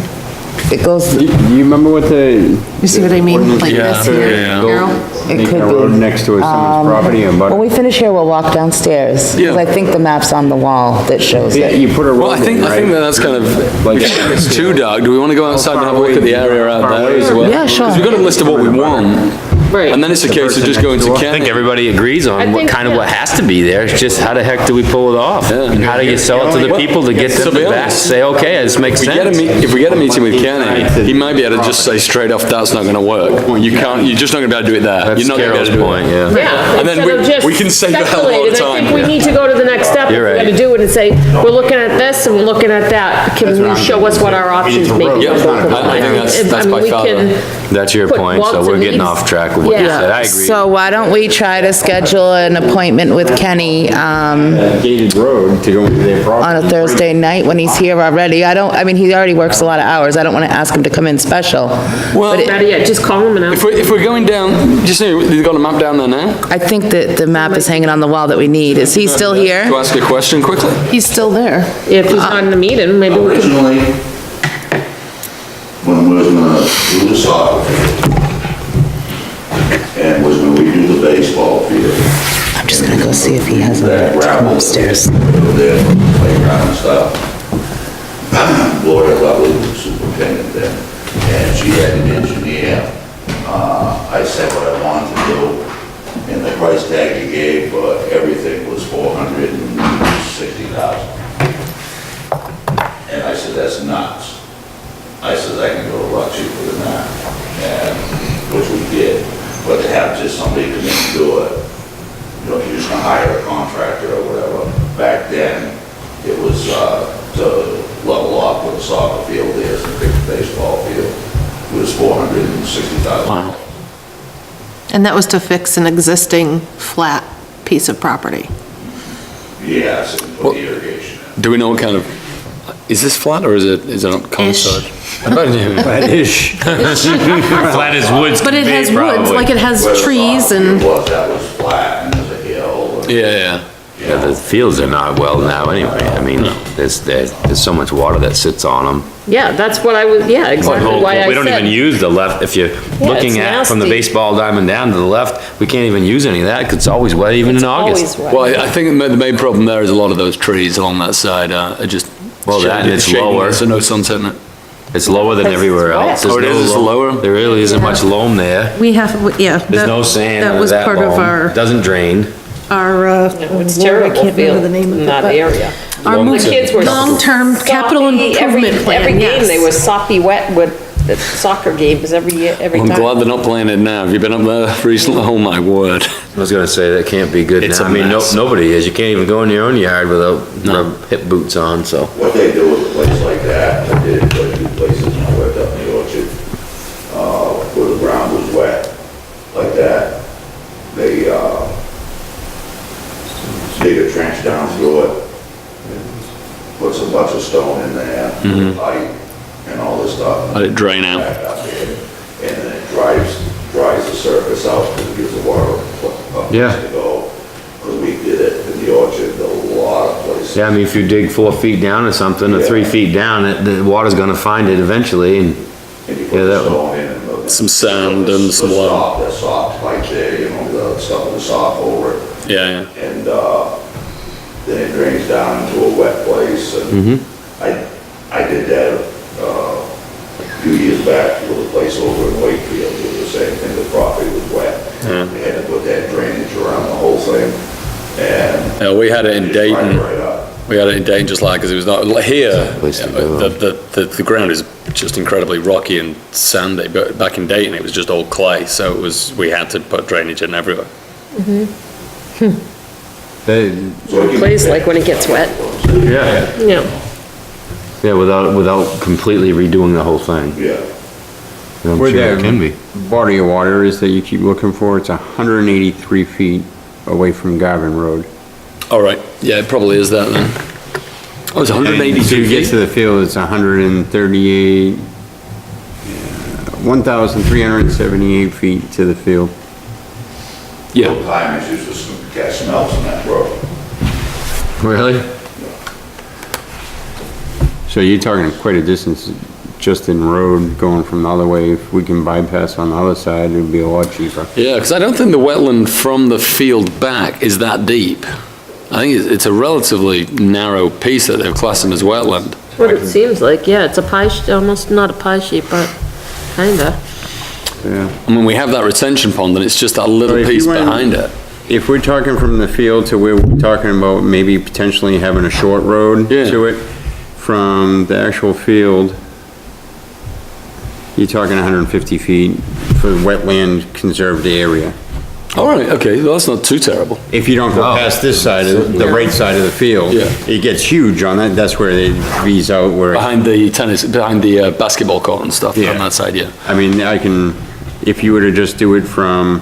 It goes, You remember what the? You see what I mean? Like Yeah, this here, yeah. Carol? it Making a could road be. next to someone's property and When but, we finish here, we'll walk downstairs. Yeah. Because I think the map's on the wall that shows yeah, it. you put a Well, road I think in, that right? that's kind of, Like- it's too dark. Do we want to go outside and have a look at the area out there as well? Yeah, sure. Because we've got a list of what we want. Right. And then it's a case of just going to I think Kenny. everybody agrees on what think, kind of yeah. what has to be there, it's just how the heck do we pull it off? Yeah. And how do you sell it to the people to get To them be to back, honest, say, okay, this makes If we get a sense. if we get a meeting with Kenny, he might be able to just say straight off, that's not gonna work. You can't, you're just not gonna be able to do it there. That's You're not gonna be able Carol's to do it. point, yeah. Yeah, And then instead of just we can save a hell of a lot of speculating, I think time. we need to go to the next step. If You're we're right. gonna do it and say, we're looking at this and we're looking at that. Can you show us what our options may be? Yeah, I think that's by far the- That's your Put point, so Walton we're getting Lee's- off track with what you Yeah. said, I agree. So why don't we try to schedule an appointment with Kenny, Gated road to go into their property. on a Thursday night when he's here already? I mean, he already works a lot of hours. I don't want to ask him to come in special. Well, But it- Better yet, just call them and ask. if we're going down, just say, you've got a map down there now? I think that the map is hanging on the wall that we need. Is he still here? To ask a question quickly? He's still there. If he's not in the meeting, maybe we can. Originally, when we was gonna do the soccer field, and was gonna redo the baseball field, I'm just gonna go see if he has a that minute to come gravel upstairs. there, playground and stuff. Gloria Lovely was the superintendent then, and she had an engineer. I said what I wanted to do, and the price tag he gave for everything was $460,000. And I said, that's nuts. I said, I can go a lot cheaper than that, and, which we did, but to have just somebody come in and do it, you know, you're just gonna hire a contractor or whatever. Back then, it was, to level up with a soccer field there, and a big baseball field, it was $460,000. Wow. And that was to fix an existing flat piece of property. Yes, and put the irrigation in. Do we know what kind of, is this flat or is it on conside? Flat-ish. Flat as woods But it has woods, like it has Where the trees soccer and, field was, that was flat, and there's a hill. and- Yeah. Yeah, the fields are not well now anyway, I mean, there's so much water that sits on them. Yeah, that's what I was, yeah, exactly why I We don't even said. use the left, if you're looking it's at from the nasty. baseball diamond down to the left, we can't even use any of that, because it's always wet even in August. Always wet. Well, I think the main problem there is a lot of those trees along that side are just. Well, that and it's shading, lower. So no sunset in it. It's lower than everywhere else. There's Oh, it no is, it's loam. lower? There really isn't much loam there. we have, yeah. There's no sand That under was that part of loam. Doesn't drain. our, It's Lord, I terrible can't field remember the name of in it, that but area. our Long- mo- The kids were. long-term capital soppy every- improvement plan, Every game, yes. they were soppy wet with the soccer games every year, every I'm time. glad they're not playing it now. Have you been up there recently? Oh my word. I was gonna say, that can't be good It's now. a I mean, mess. nobody is. You can't even go in your own yard without hip boots on, so. What they do with a place like that, I did it for a few places when I worked up in the orchard, where the ground was wet, like that, they, dig a trench down through it, puts a bunch of stone in there, pipe, and all this stuff. Let it drain out. Back up there, and then it dries the surface out, because it gives the water a place Yeah. to go. Because we did it in the orchard, a lot of places. Yeah, I mean, if you dig 4 feet down or something, or 3 feet down, the water's gonna find it eventually, and And you Yeah, put the that one. stone in and the. Some sand and some the lime. soft- The soft pipe there, you know, the stuff with the soft over it. Yeah, And, then it drains down into a wet place, and I did that, a few years back with a place over in Wakefield, it was the same thing, the property was wet. They had to put that drainage around the whole thing, and. yeah. We had it in it dried Dayton. right up. We had it in Dayton just like, because it was not, like here, Place to go. the ground is just incredibly rocky and sandy, but back in Dayton, it was just all clay, so it was, we had to put drainage in everywhere. They- So it can be Plays like when it gets wet, Yeah. yeah. Without completely redoing the whole thing. Yeah. I'm Where sure it can be. that body of water is that you keep looking for, it's 183 feet away from Garvin Road. All right, yeah, it probably is that then. Oh, it's And 182 to get to feet? the field, it's 138, 1,378 feet to the field. Yeah, Time is used to catch smells on that road. Really? So you're talking quite a distance just in road going from the other way. If we can bypass on the other side, it'd be a lot cheaper. yeah, because I don't think the wetland from the field back is that deep. I think it's a relatively narrow piece that they're classing as wetland. What it seems like, yeah, it's a pie, almost not a pie shape, but kinda. Yeah. I mean, we have that retention pond, and it's just that little But if you piece went- behind it. If we're talking from the field to where we're talking about maybe potentially having a short road Yeah. to it, from the actual field, you're talking 150 feet for wetland conserved area. All right, okay, well, that's not too terrible. If you don't go Oh. past this side, of the right side of the field, Yeah. it gets huge on that, that's where they freeze out where, Behind the behind the basketball court and stuff Yeah. on that side, yeah. I mean, if you were to just do it from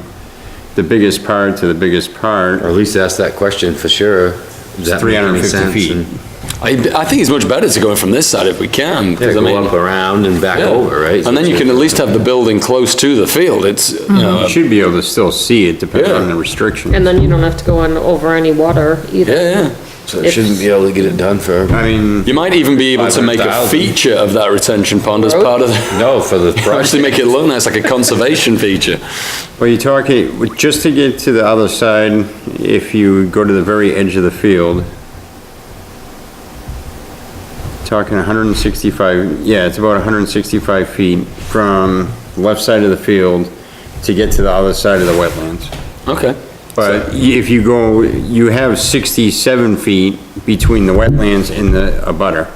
the biggest part to the biggest part, Or at least ask that question for sure. Does that make any 350 sense? feet. And- I think it's much better to go in from this side if we can, Yeah, because I go mean. up around and back yeah. over, right? And then you can at least have the building close to the field, it's, you know, you should be able to still see it depending Yeah. on the restrictions. And then you don't have to go on over any water either. yeah. So it shouldn't be able to get it done for, I mean, You might even be able to make a 500,000. feature of that retention pond as part of the, no, for the actually project. make it look nice, like a conservation feature. well, you're talking, just to get to the other side, if you go to the very edge of the field, talking 165, yeah, it's about 165 feet from left side of the field to get to the other side of the wetlands. Okay. But if you go, you have 67 feet between the wetlands and the abutter.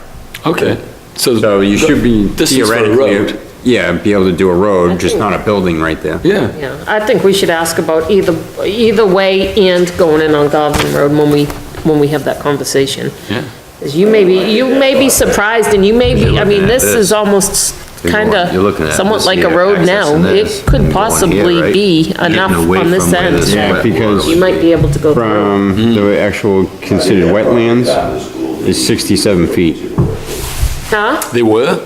Okay. So you should be Distance for a road. theoretically, yeah, be able to do a road, just not a building right there. Yeah. Yeah, I think we should ask about either way and going in on Garvin Road when we have that conversation. Yeah. 'Cause you may be surprised and you may be, I looking mean, at this this. is almost You're looking kinda at somewhat this like a here, road now. accessing It this, could and going possibly here, right? be Getting enough away on this from where end this Yeah, that because- you might be able to go through. From the actual considered wetlands is 67 feet. Huh? They were?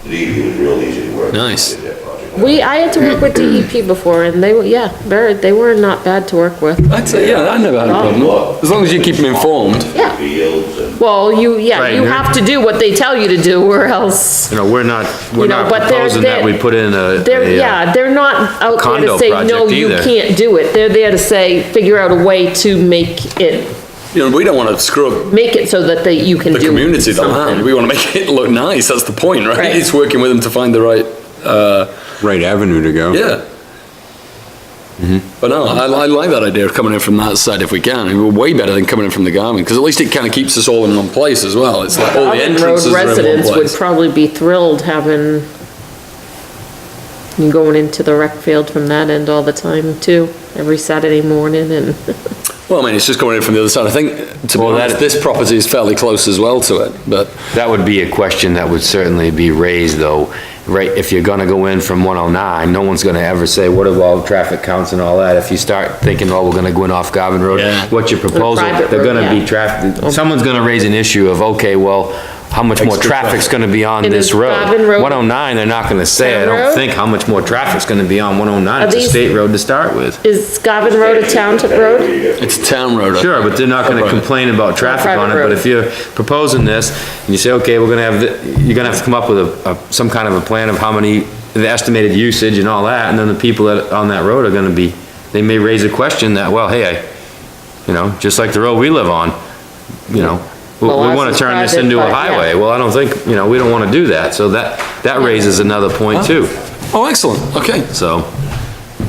It was real easy to work. Nice. Did that project. I had to work with DEP before and they were, yeah, they were not bad to work with. I'd say, yeah, I never had a problem. As long as you keep them informed. Yeah. Fields and Well, you Right, have to do what they tell you to do or else, You know, we're not You know, but they're- proposing that we put in they're not out there condo to say, no, project you either." can't do it. They're there to say, figure out a way to make it You know, we don't want to screw up so that you can do the community, the land. something. We want to make it look nice, that's the point, right? Right. It's working with them to find the right, Right avenue to go. yeah. But no, I like that idea of coming in from that side if we can. We're way better than coming in from the Garmin, because at least it kind of keeps us all in one place as well. It's like all the Garden Road entrances are in one residents would place. probably be thrilled having you going into the rec field from that end all the time too, every Saturday morning and, Well, I mean, it's just going in from the other side. I think, to be Well, honest, that- this property is fairly close as well to it, but That would be a question that would certainly be raised though, right? If you're gonna go in from 109, no one's gonna ever say, what about traffic counts and all that? If you start thinking, oh, we're gonna go in off Garvin Road, Yeah. what's your proposal? private They're road, gonna yeah. be traffic, someone's gonna raise an issue of, okay, well, how much more Extra traffic's gonna be on And this is road? Garvin Road- 109, they're not gonna say, I Town don't road? think how much more traffic's gonna be on 109. Are It's a these- state road to start with. is Garvin Road a township road? it's a town road. I Sure, but they're not gonna Right. complain about traffic private on it, but road. if you're proposing this, and you say, okay, we're gonna have, you're gonna have to come up with some kind of a plan of how many, the estimated usage and all that, and then the people that, on that road are gonna be, they may raise a question that, well, hey, just like the road we live on, we Well, ours wanna is turn this private, into a but, yeah. highway. Well, I don't think, we don't wanna do that, so that raises another point too, Oh, excellent, okay. so.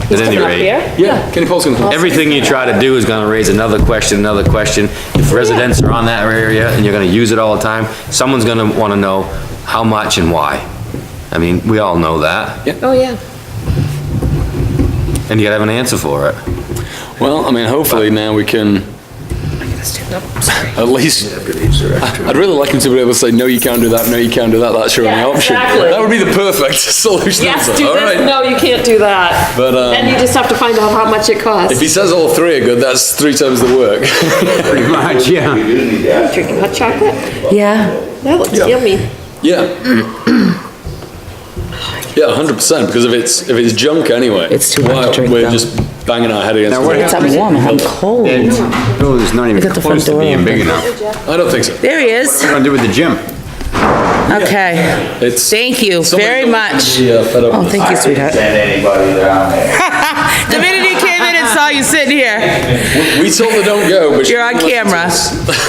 He's At any coming up rate, here? Yeah, Kenny Paul's gonna come. everything you try to do is gonna raise another question. If residents are on that area and you're gonna use it all the time, someone's gonna wanna know how much and why. I mean, we all know that, Oh, yeah. and you gotta have an answer for it. Well, I mean, hopefully now we can At least, I'd really like him to be able to say, no, you can't do that, no, you can't do that, that's your only Yeah, option. exactly. That would be the perfect solution. Yes, It's do like, all this, right. no, you can't do that. But, Then you just have to find out how much it costs. if he says all three are good, that's 3 times the work. Pretty much, yeah. We do need that. Drinking hot chocolate? Yeah, That looks yummy. Yeah. Yeah, 100%, because if it's junk anyway. It's too hot to drink, We're though. just banging our head against Now, the what wall. it's I'm warm, I'm cold. That building's not even Look at the front close to door being open. big enough. I don't think so. There he is. What do you do with the gym? Okay, It's. thank you very much. Yeah, fed up. Oh, thank you, sweetheart. Send anybody down there. The minute he came in and saw you sitting here, We told her don't go, but she. you're on wouldn't listen to camera.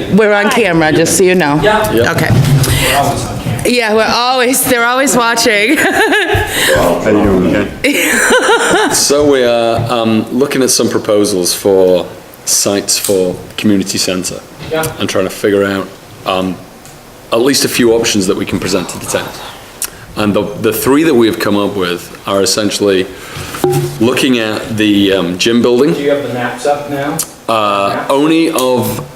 us. We're on camera, just so you know. Yeah. Okay. Yeah, they're always watching. How you doing, okay? So we are looking at some proposals for sites for community centre. And trying to figure out at least a few options that we can present to the town. And the 3 that we've come up with are essentially looking at the gym building. Do you have the maps up now?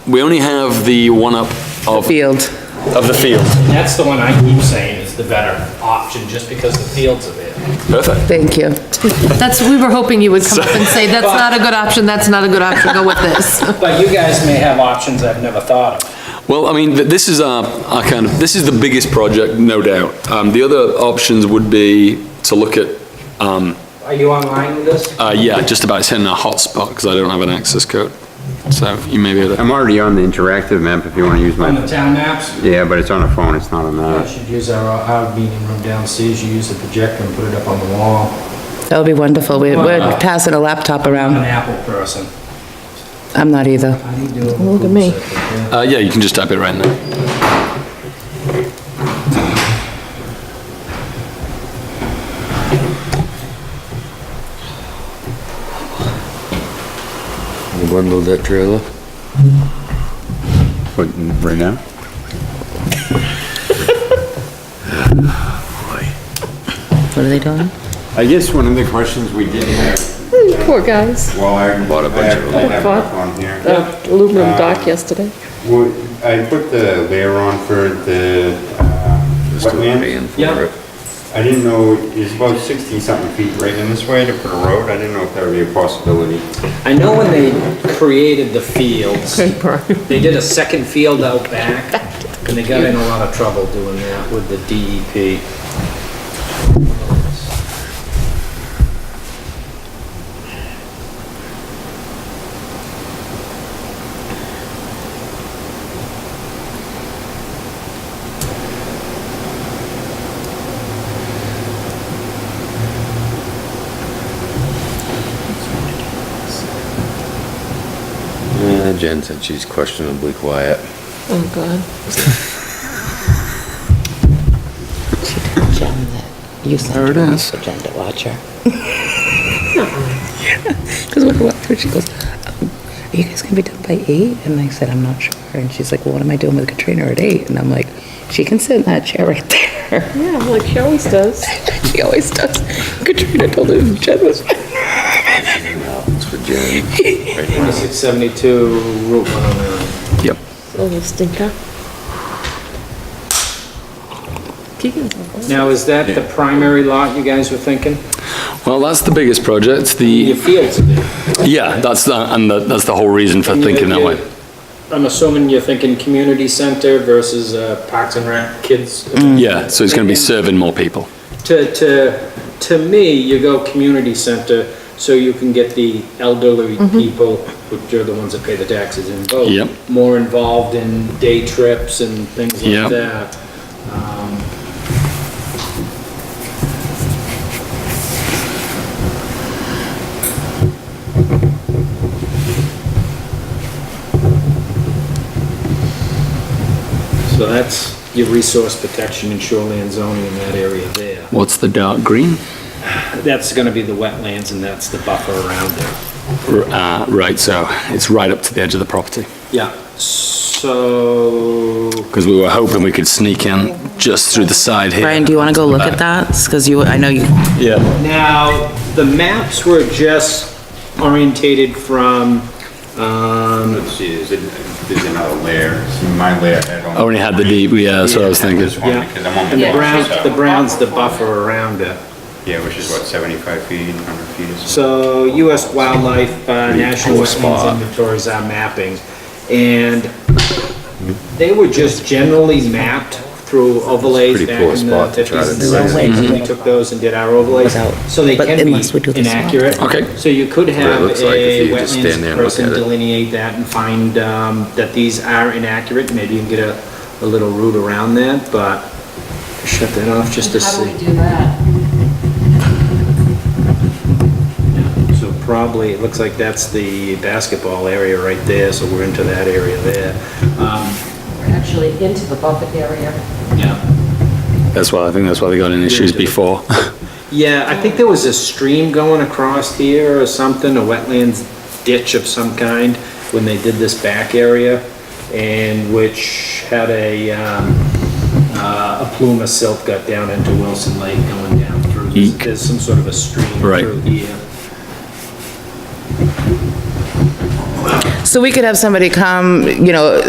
We only have the one up of the Field. field. And that's the one I keep saying is the better option, just because the fields are there. Perfect. Thank you. We were hoping you would come up and say, that's not a good option, that's not a good option, go with this. But you guys may have options I've never thought of. Well, I mean, this is our this is the biggest project, no doubt. The other options would be to look at, Are you online with this? yeah, just about hitting a hotspot because I don't have an access code. So you may be able to. I'm already on the interactive map if you want to use On the my, town maps? yeah, but it's on a phone, it's not on I that. should use our meeting room downstairs, you use the projector and put it up on the wall. That would be wonderful. We're passing a laptop I'm an around. Apple person. I'm not either. How do you do it? Look at me. Yeah, you can just type it right now. You unload that trailer? What, right now? What are they doing? I guess one of the questions we did have, Poor guys. well, I have Bought- on here. Aluminum dock yesterday. Well, I put the layer on for the, wetland. Yeah. I didn't know, it's about 60-something feet right in this way to put a road. I didn't know if that would be a possibility. I know when they created the fields, they did a second field out back, and they got in a lot of trouble doing that with the DEP. Jen said she's questionably quiet. Oh, God. Jen, that you sent There it her is. for Jen to watch her. Because when I walked through, she goes, are you guys gonna be done by 8? And I said, I'm not sure. And she's like, well, what am I doing with Katrina at 8? And I'm like, she can sit in that chair right there. Yeah, like she always does. She always does. Katrina told her Jen was fine. It's for Jen. 2672 Route 109. Yep. Little stinker. Keegan's not Now, is that the primary lot you guys were thinking? Well, that's the biggest project. Your The, fields are there. yeah, that's that's the whole reason for And thinking that way. I'm assuming you're thinking community center versus Parks and Rec kids? Yeah, so it's going to be serving more people. To me, you go community center so you can get the elderly people, which are the ones that pay the taxes in both. Yep. More involved in day trips and things like Yep. that. So that's your resource protection and shoreline zoning in that area there. What's the dark green? That's gonna be the wetlands and that's the buffer around it. Right, so it's right up to the edge of the property. Yeah, so, Because we were hoping we could sneak in just through the side here. Brian, do you want to go look at that? Because I know you, Yeah. now, the maps were just orientated from Let's see, there's another layer. See, my layer had I only had the deep, yeah, that's what I was thinking. This one, Yeah. because I'm on the And the bottom, brown, so- the brown's the buffer around it. Yeah, which is what, 75 feet, 100 feet or something? So US Wildlife, National poor Wetlands spot. Inventories are mapping, and they were just generally mapped through overlays Pretty back poor in the spot to try to 50s and do it. 60s. We took those and did our overlays, Without- so they but can be unless we do the swap. inaccurate. Okay. So you could have looks like if a you just stand there wetlands and look person at it. delineate that and find that these are inaccurate. Maybe you can get a little route around that, but shut that off just to see. do that? So probably, it looks like that's the basketball area right there, so we're into that area there. We're actually into the buffer area. Yeah. That's why, I think that's why they got in issues before. Yeah, I think there was a stream going across here or something, a wetlands ditch of some kind, when they did this back area, and which had a plume of silt got down into Wilson Lake going down through. Eek. There's some sort of a stream Right. through here. So we could have somebody come, you know,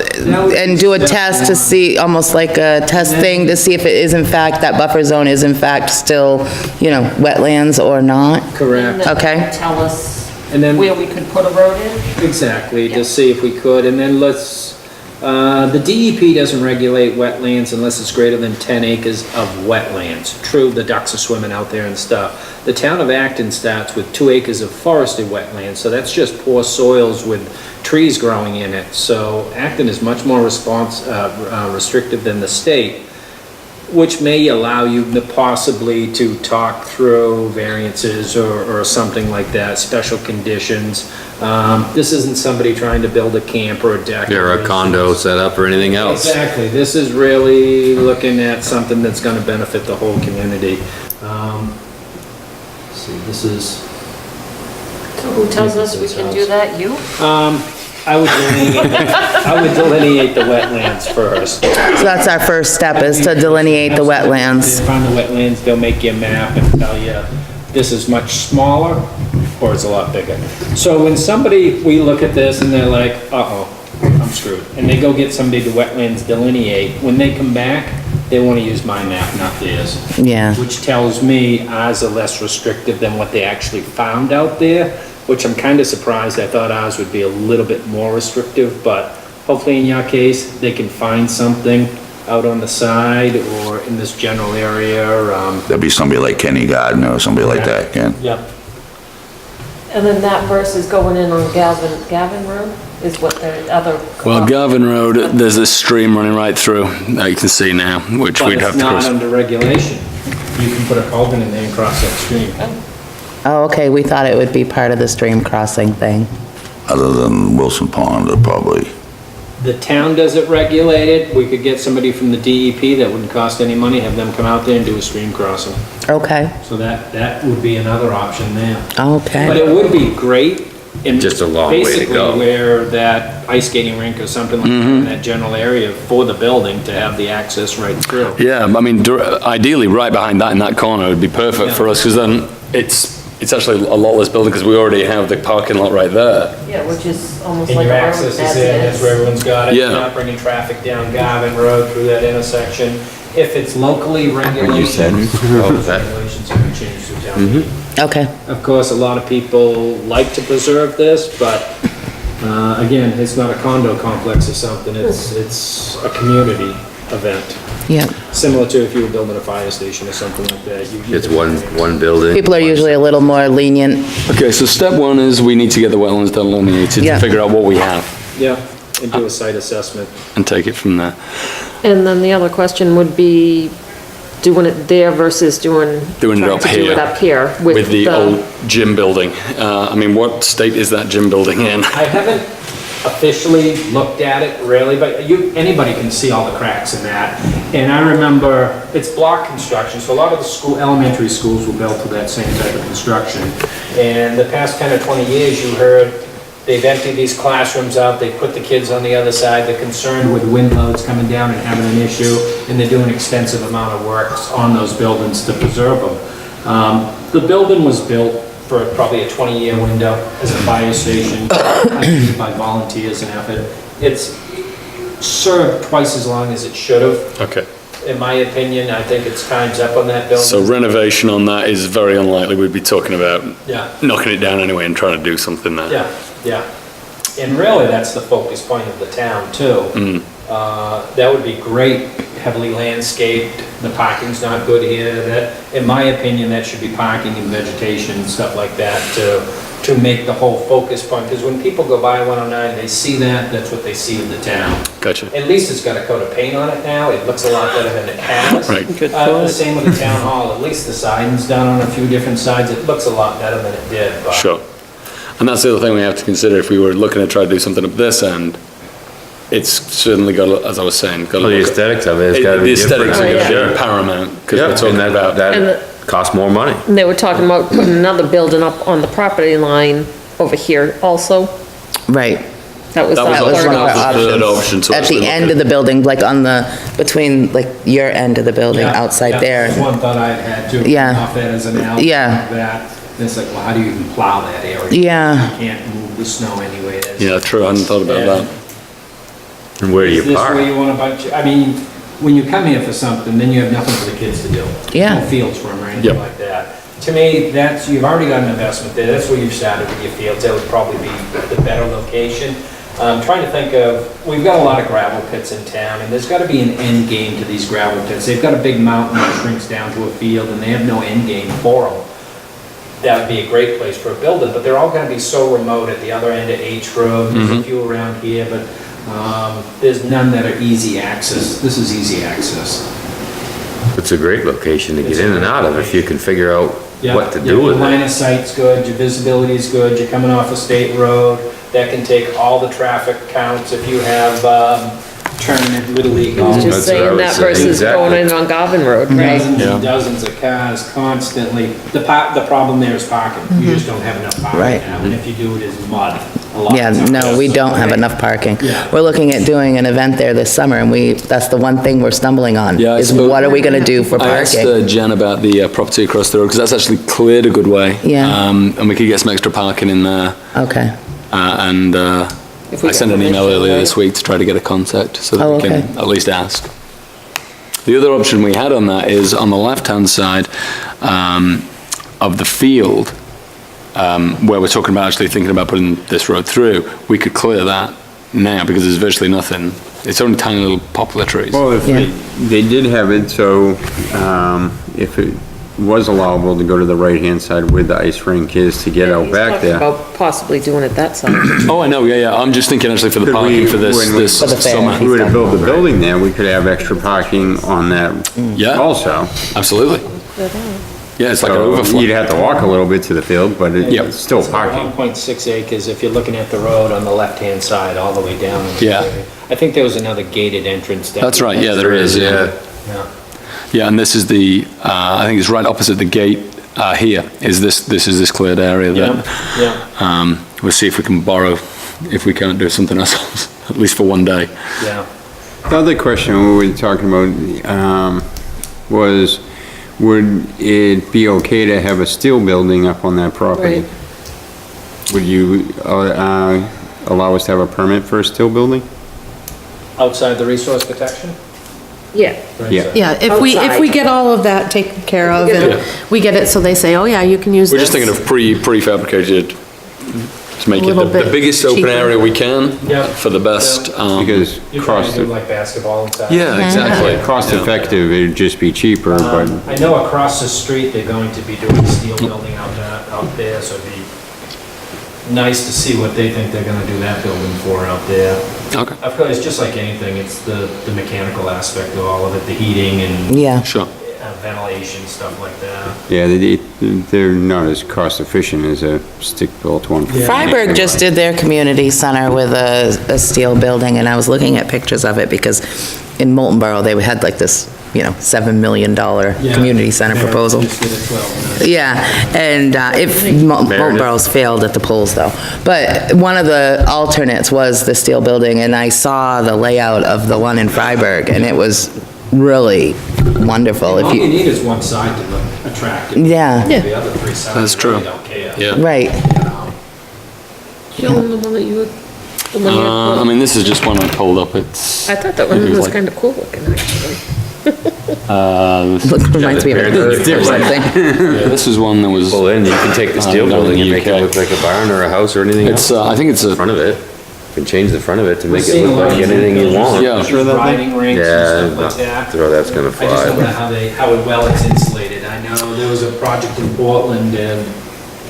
and do a test to see, almost like a test thing, to see if it is in fact, that buffer zone is in fact still, you know, wetlands or not? Correct. Okay. Tell us And then- where we could put a road in. Exactly, to see if we could, and then the DEP doesn't regulate wetlands unless it's greater than 10 acres of wetlands. True, the ducks are swimming out there and stuff. The town of Acton starts with 2 acres of forested wetlands, so that's just poor soils with trees growing in it. So Acton is much more restrictive than the state, which may allow you possibly to talk through variances or something like that, special conditions. This isn't somebody trying to build a camp or a deck. Or a condo setup or anything else. Exactly, this is really looking at something that's gonna benefit the whole community. Let's see, this is, So who tells us we can do that? You? I would delineate the wetlands first. So that's our first step, is to delineate the wetlands. If on the wetlands, they'll make you a map and tell you, this is much smaller, or it's a lot bigger. So when we look at this and they're like, uh-oh, I'm screwed, and they go get somebody to wetlands delineate, when they come back, they want to use my map, not theirs. Yeah. Which tells me ours are less restrictive than what they actually found out there, which I'm kind of surprised. I thought ours would be a little bit more restrictive, but hopefully in your case, they can find something out on the side or in this general area. That'd be somebody like Kenny Gardner or somebody like that, Ken. Yep. And then that versus going in on Gavin Road is what the other. Well, Garvin Road, there's a stream running right through, that you can see now, which But we'd have it's to not cross. under regulation. You can put a culvert in there and cross that stream. Oh, okay, we thought it would be part of the stream crossing thing. Other than Wilson Pond, or probably. The town does it regulated. We could get somebody from the DEP that wouldn't cost any money, have them come out there and do a stream crossing. Okay, So that would be another option there. But okay. it would be great in. Just a long way to Basically go. where that ice skating rink or something like that in that general area for the building to have the access right through. Yeah, I mean, ideally, right behind that in that corner would be perfect for us, because then it's actually a lot less building, because we already have the parking lot right there. Yeah, which is almost And like a your road access is as there, it that's where is. everyone's got it. Yeah. You're not bringing traffic down Garvin Road through that intersection. If it's locally regulations, Oh, that, regulations can be changed through town meeting. Okay, Of course, a lot of people like to preserve this, but, again, it's not a condo complex or something, it's a community event. yeah. Similar to if you were building a fire station or something like that. it's one building. People are usually a little more lenient. Okay, so step one is we need to get the wetlands delineated Yeah. to figure out what we have Yeah, and do a site assessment. and take it from there. And then the other question would be doing it there versus Doing it trying up to do here. it up here With the old gym building. I mean, what state is that gym building in? I haven't officially looked at it really, but anybody can see all the cracks in that. And I remember, it's block construction, so a lot of the elementary schools were built with that same type of construction. And the past 10 or 20 years, you heard, they've emptied these classrooms out, they put the kids on the other side, they're concerned with wind loads coming down and having an issue, and they're doing extensive amount of work on those buildings to preserve them. The building was built for probably a 20-year window as a fire station, underneath by volunteers and effort. It's served twice as long as it should have. Okay. In my opinion, I think it's time's up on that building. So renovation on that is very unlikely. We'd be talking about Yeah. knocking it down anyway and trying to do something there. Yeah, yeah. And really, that's the focus point of the town, too. That would be great, heavily landscaped, the parking's not good here. That, in my opinion, that should be parking and vegetation and stuff like that to make the whole focus point. Because when people go by 109, they see that, that's what they see in the town. Gotcha. At least it's got a coat of paint on it now, it looks a lot better than it has. Right. Good The point. same with the town hall, at least the siding's done on a few different sides, it looks a lot better than it did, but. Sure. And that's the other thing we have to consider if we were looking to try to do something up this end. It's certainly got, as I was saying, got to Well, the look at- aesthetics of it has gotta The be aesthetics are different. gonna be Sure. paramount, because Yeah, we're talking and about. And that costs more money. And they were talking about putting another building up on the property line over here also. Right. That was That was That was third one of our the third options. option, so At actually the look end at- of the building, like on the, between like your end of the building, Yeah, outside yeah, there. That's one thought I've had too. Yeah. Off that as an alley. Yeah. That, and it's like, well, how do you even plow that area? Yeah. You can't move the snow anyway. That's- Yeah, true, I hadn't thought about Yeah. that. And where do Is you this park? where you want a bunch, I mean, when you come here for something, then you have nothing for the kids to do. Yeah. No fields for them or anything Yep. like that. To me, that's, you've already got an investment there, that's where you've started with your fields, that would probably be the better location. I'm trying to think of, we've got a lot of gravel pits in town, and there's gotta be an end game to these gravel pits. They've got a big mountain that shrinks down to a field, and they have no end game for them. That would be a great place for a building, but they're all gonna be so remote at the other end of H Road, there's a few around here, but, there's none that are easy access. This is easy access. It's a great location to get in and out of if you can figure out Yeah, what to yeah, do with Your it. line of sight's good, your visibility is good, you're coming off a state road, that can take all the traffic counts if you have, tournament, Little League. I was all just That's what I saying would that say, versus going exactly. in on Garvin Road, right? Dozens Yeah. and dozens of cars constantly. The problem there is parking. You just don't have enough parking Right. now, and if you do, it is mud a lot. Yeah, of times. no, we don't have enough parking. Yeah. We're looking at doing an event there this summer, and that's the one thing we're stumbling on, Yeah, I is suppose- what are we gonna do for I asked parking? Jen about the property across the road, because that's actually cleared a good way. Yeah. And we could get some extra parking in there. Okay, And If we I sent get an email permission, earlier right? this week to try to get a contact so that Oh, we can okay. at least ask. The other option we had on that is on the left-hand side of the field, where we're talking about actually thinking about putting this road through, we could clear that now because there's virtually nothing. It's only tiny little poplar trees. Well, if Yeah. they did have it, so, if it was allowable to go to the right-hand side where the ice rink is to get out He's back talking there. about possibly doing it that side. Oh, I know, yeah. I'm just thinking actually for the Could parking we- for this, when we- this For the fair. summer. If we were to build the building there, we could have extra parking on that Yeah. also. Absolutely. Yeah, it's like an So overflow. you'd have to walk a little bit to the field, but Yep. it's still It's about parking. 1.6 acres if you're looking at the road on the left-hand side, all the way down. Yeah. I think there was another gated entrance. that- That's right, yeah, there is, yeah. Yeah. Yeah, and this is the, I think it's right opposite the gate here, is this cleared area Yeah, that, yeah, we'll see if we can borrow, if we can't do something ourselves, at least for one day. yeah. The other question we were talking about, was, would it be okay to have a steel building up on that property? Right. Would you, allow us to have a permit for a steel building? Outside the resource protection? Yeah, Right, Yeah. so- Yeah, if we Outside. get all of that taken care of and we get it so they say, oh yeah, you can use this. We're just thinking of prefabricated, to make it little the bit biggest open cheaper. area we can, Yeah. for the best, Because You're trying cost, to do like basketball inside? yeah, exactly. cost effective, it'd just be cheaper, but I know across the street, they're going to be doing a steel building out there, so it'd be nice to see what they think they're gonna do that building for out there. Okay, Of course, it's just like anything, it's the mechanical aspect of all of it, the heating and yeah. sure. ventilation, stuff like that. yeah, they're not as cost efficient as a stick-built one. Yeah. Freiburg just did their community center with a steel building, and I was looking at pictures of it, because in Molten Borough, they had like this, $7 million Yeah. community center Yeah, proposal. just did it 12 Yeah, and if Molten Borough's failed at the polls though. But one of the alternates was the steel building, and I saw the layout of the one in Freiburg, and it was really wonderful. All If you you, need is one side to look attractive. yeah, Yeah. The other three sides That's true. really don't care. Yeah. Right. Show them the one that you, the one you I had. mean, this is just one I pulled up, it's. I thought that it one was like- kinda cool looking, actually. Reminds me of an Earth or something. Yeah, this is one that was, Well, then you can take the steel Done in building and the make it UK. look like a barn or a house or anything it's, else. I think it's The a, front of it, you can change the front of it to make it Seeing a look lot like of anything you those want. Yeah. Riding rinks Yeah, and stuff like that. throw that's gonna I just don't know fly. how well it's insulated. I know there was a project in Portland and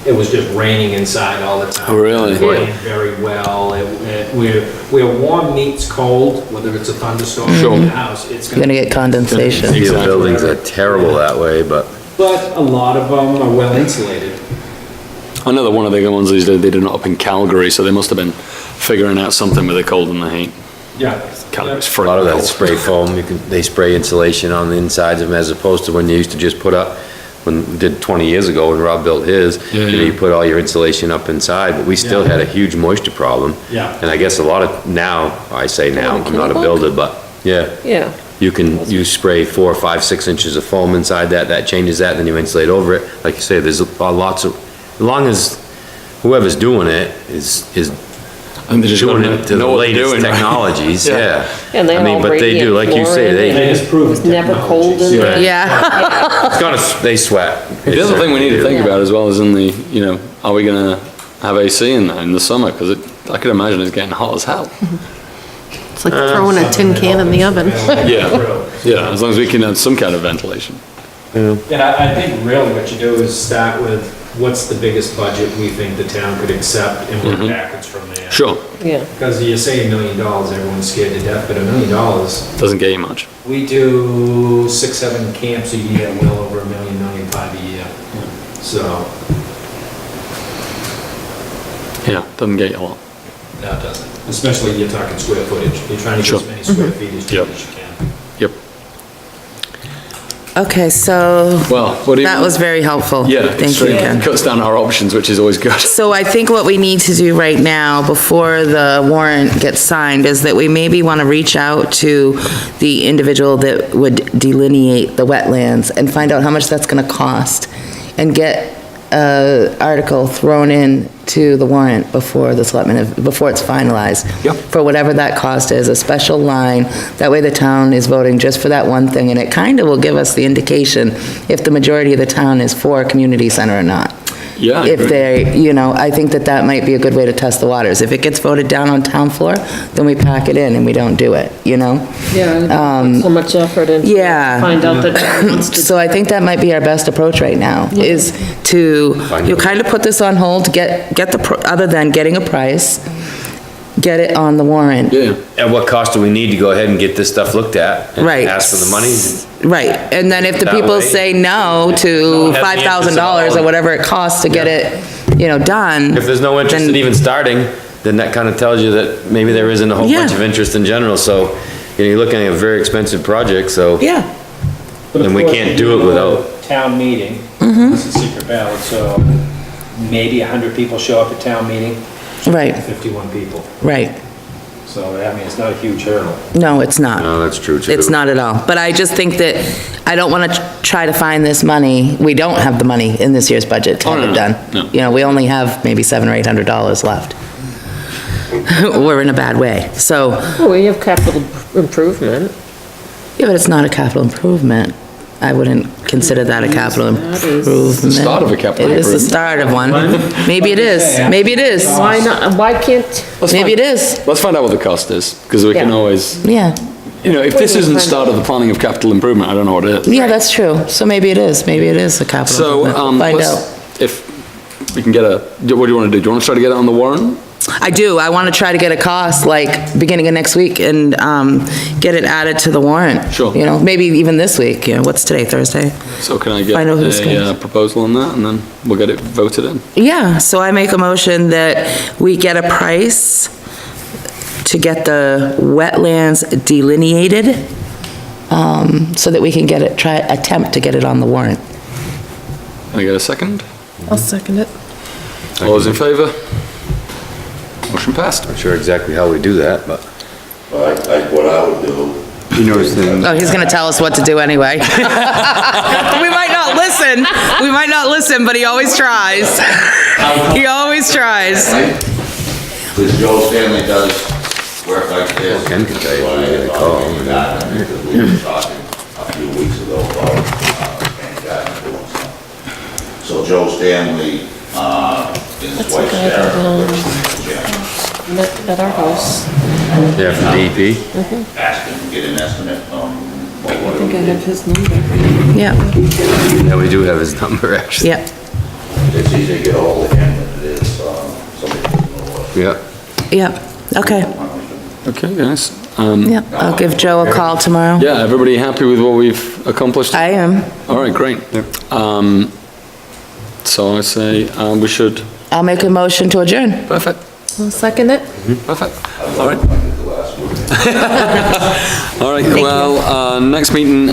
it was just raining inside all the time. Oh, really? It rained very well. Where warm meets cold, whether it's a thunderstorm Sure. in the house, it's You're gonna get condensation. Steel Exactly. buildings are terrible that way, but But a lot of them are well insulated. I know that one of the bigger ones is they did it up in Calgary, so they must have been figuring out something with the cold and the heat. Yeah. Calgary's a freaking lot of that cold. spray foam, they spray insulation on the insides of them as opposed to when you used to just put up, when, did 20 years ago when Rob built his, Yeah, you know, yeah. you put all your insulation up inside, but we still Yeah. had a huge moisture problem. Yeah. And I guess a lot of, now, I say now, I'm not a chemical? builder, but, yeah. Yeah, You spray 4, 5, 6 inches of foam inside that changes that, then you insulate over it. Like you say, there's lots of, as long as whoever's doing it is And they just doing gotta it to the know what they're latest doing, right? technologies, Yeah. yeah. and they I mean, all but they do, radiant like you say, flooring they, and It is proven it's never cold in technology. there. Yeah. it's gotta, they sweat. They The other thing we need to certainly think do. about as well is in the, you know, are we gonna have AC in the summer? Because I could imagine it's getting hot as hell. It's like throwing a tin can in the oven. Yeah, yeah, as long as we can have some kind of ventilation. And I think really what you do is start with, what's the biggest budget we think the town could accept and work backwards from there. Sure, Yeah, Because you say $1 million, everyone's scared to death, but $1 million, doesn't get you much. we do 6, 7 camps a year, well over $1 million, $1.5 million a year. So, Yeah, doesn't get you a lot. that doesn't, especially you're talking square footage. You're trying to Sure. get as many square feet as Yep. you can. Yep. Okay, so Well, what do you? that was very helpful. Yeah, Thank you, extremely. Ken. Cuts down our options, which is always good. So I think what we need to do right now, before the warrant gets signed, is that we maybe want to reach out to the individual that would delineate the wetlands and find out how much that's going to cost, and get a article thrown in to the warrant before the selectmen, before it's finalized. Yep. For whatever that cost is, a special line, that way the town is voting just for that one thing, and it kind of will give us the indication if the majority of the town is for a community center or not. Yeah, I If agree. they, you know, I think that that might be a good way to test the waters. If it gets voted down on town floor, then we pack it in and we don't do it, you know? yeah, so much effort into yeah. find out that it needs to So I think that might be our best approach right now, is to, you kind of put this on hold, get the, other than getting a price, get it on the warrant. Yeah, At what cost do we need to go ahead and get this stuff looked at? and Right. Ask for the money? Right, and then if the That people way, say no no to one has any interest at $5,000 or all. whatever it costs to get it, you know, done. If there's no interest in then- even starting, then that kind of tells you that maybe there isn't a whole bunch Yeah. of interest in general, so, you know, you're looking at a very expensive project, so. Yeah, But of And we course, can't you do it go to without- Town meeting, it's a secret ballot, so maybe 100 people show up at town meeting, right, 51 people. right. So, I mean, it's not a huge hurdle. No, it's not. No, that's true too. It's not at all. But I just think that, I don't want to try to find this money. We don't have the money in this year's budget to Oh, have no, it done. no. You know, we only have maybe $700 or $800 left. We're in a bad way. So, well, we have capital improvement. yeah, but it's not a capital improvement. I wouldn't consider that a capital improvement. the start of a capital It is the improvement. start of one. Maybe it is. Maybe it is. Why not, why can't, Maybe it is. let's find out what the cost is, because we can Yeah. always, Yeah. you know, if this isn't the start of the planning of capital improvement, I don't know what it is. Yeah, that's true. So maybe it is. Maybe it is a capital So, improvement. Find let's, out. if we can get what do you want to do? Do you want to try to get it on the warrant? I do. I want to try to get a cost, like, beginning of next week, and get it added to the warrant. Sure. You know, maybe even this week. You know, what's today, Thursday? So can I get Find out who's a good. proposal on that, and then we'll get it voted in? Yeah, so I make a motion that we get a price to get the wetlands delineated, so that we can get it, attempt to get it on the warrant. Can I get a second? I'll second it. All those in favor? Motion passed. Not sure exactly how we do that, but. But what I would do He knows the, Oh, he's gonna tell us what to do anyway. We might not listen, but he always tries. He always tries. Because Joe Stanley does work like this. Ken can tell you when you get a call. Because we were talking a few weeks ago about, and guys doing something. So Joe Stanley, and his wife guy that, Sarah, Met at our house. Yeah, from DEP. asked him to get an estimate on what I would think I it have his number. Yeah, Yeah, we do have his number, actually. yeah, be. It's easier to get ahold of him than it is, somebody who knows what. Yeah. yeah, okay, Okay, guys. yeah. I'll give Joe a call tomorrow. Yeah, everybody happy with what we've accomplished? I am. All right, great. So I say, we should, I'll make a motion to adjourn. perfect, I'll second it. perfect. All right. All right, well, next meeting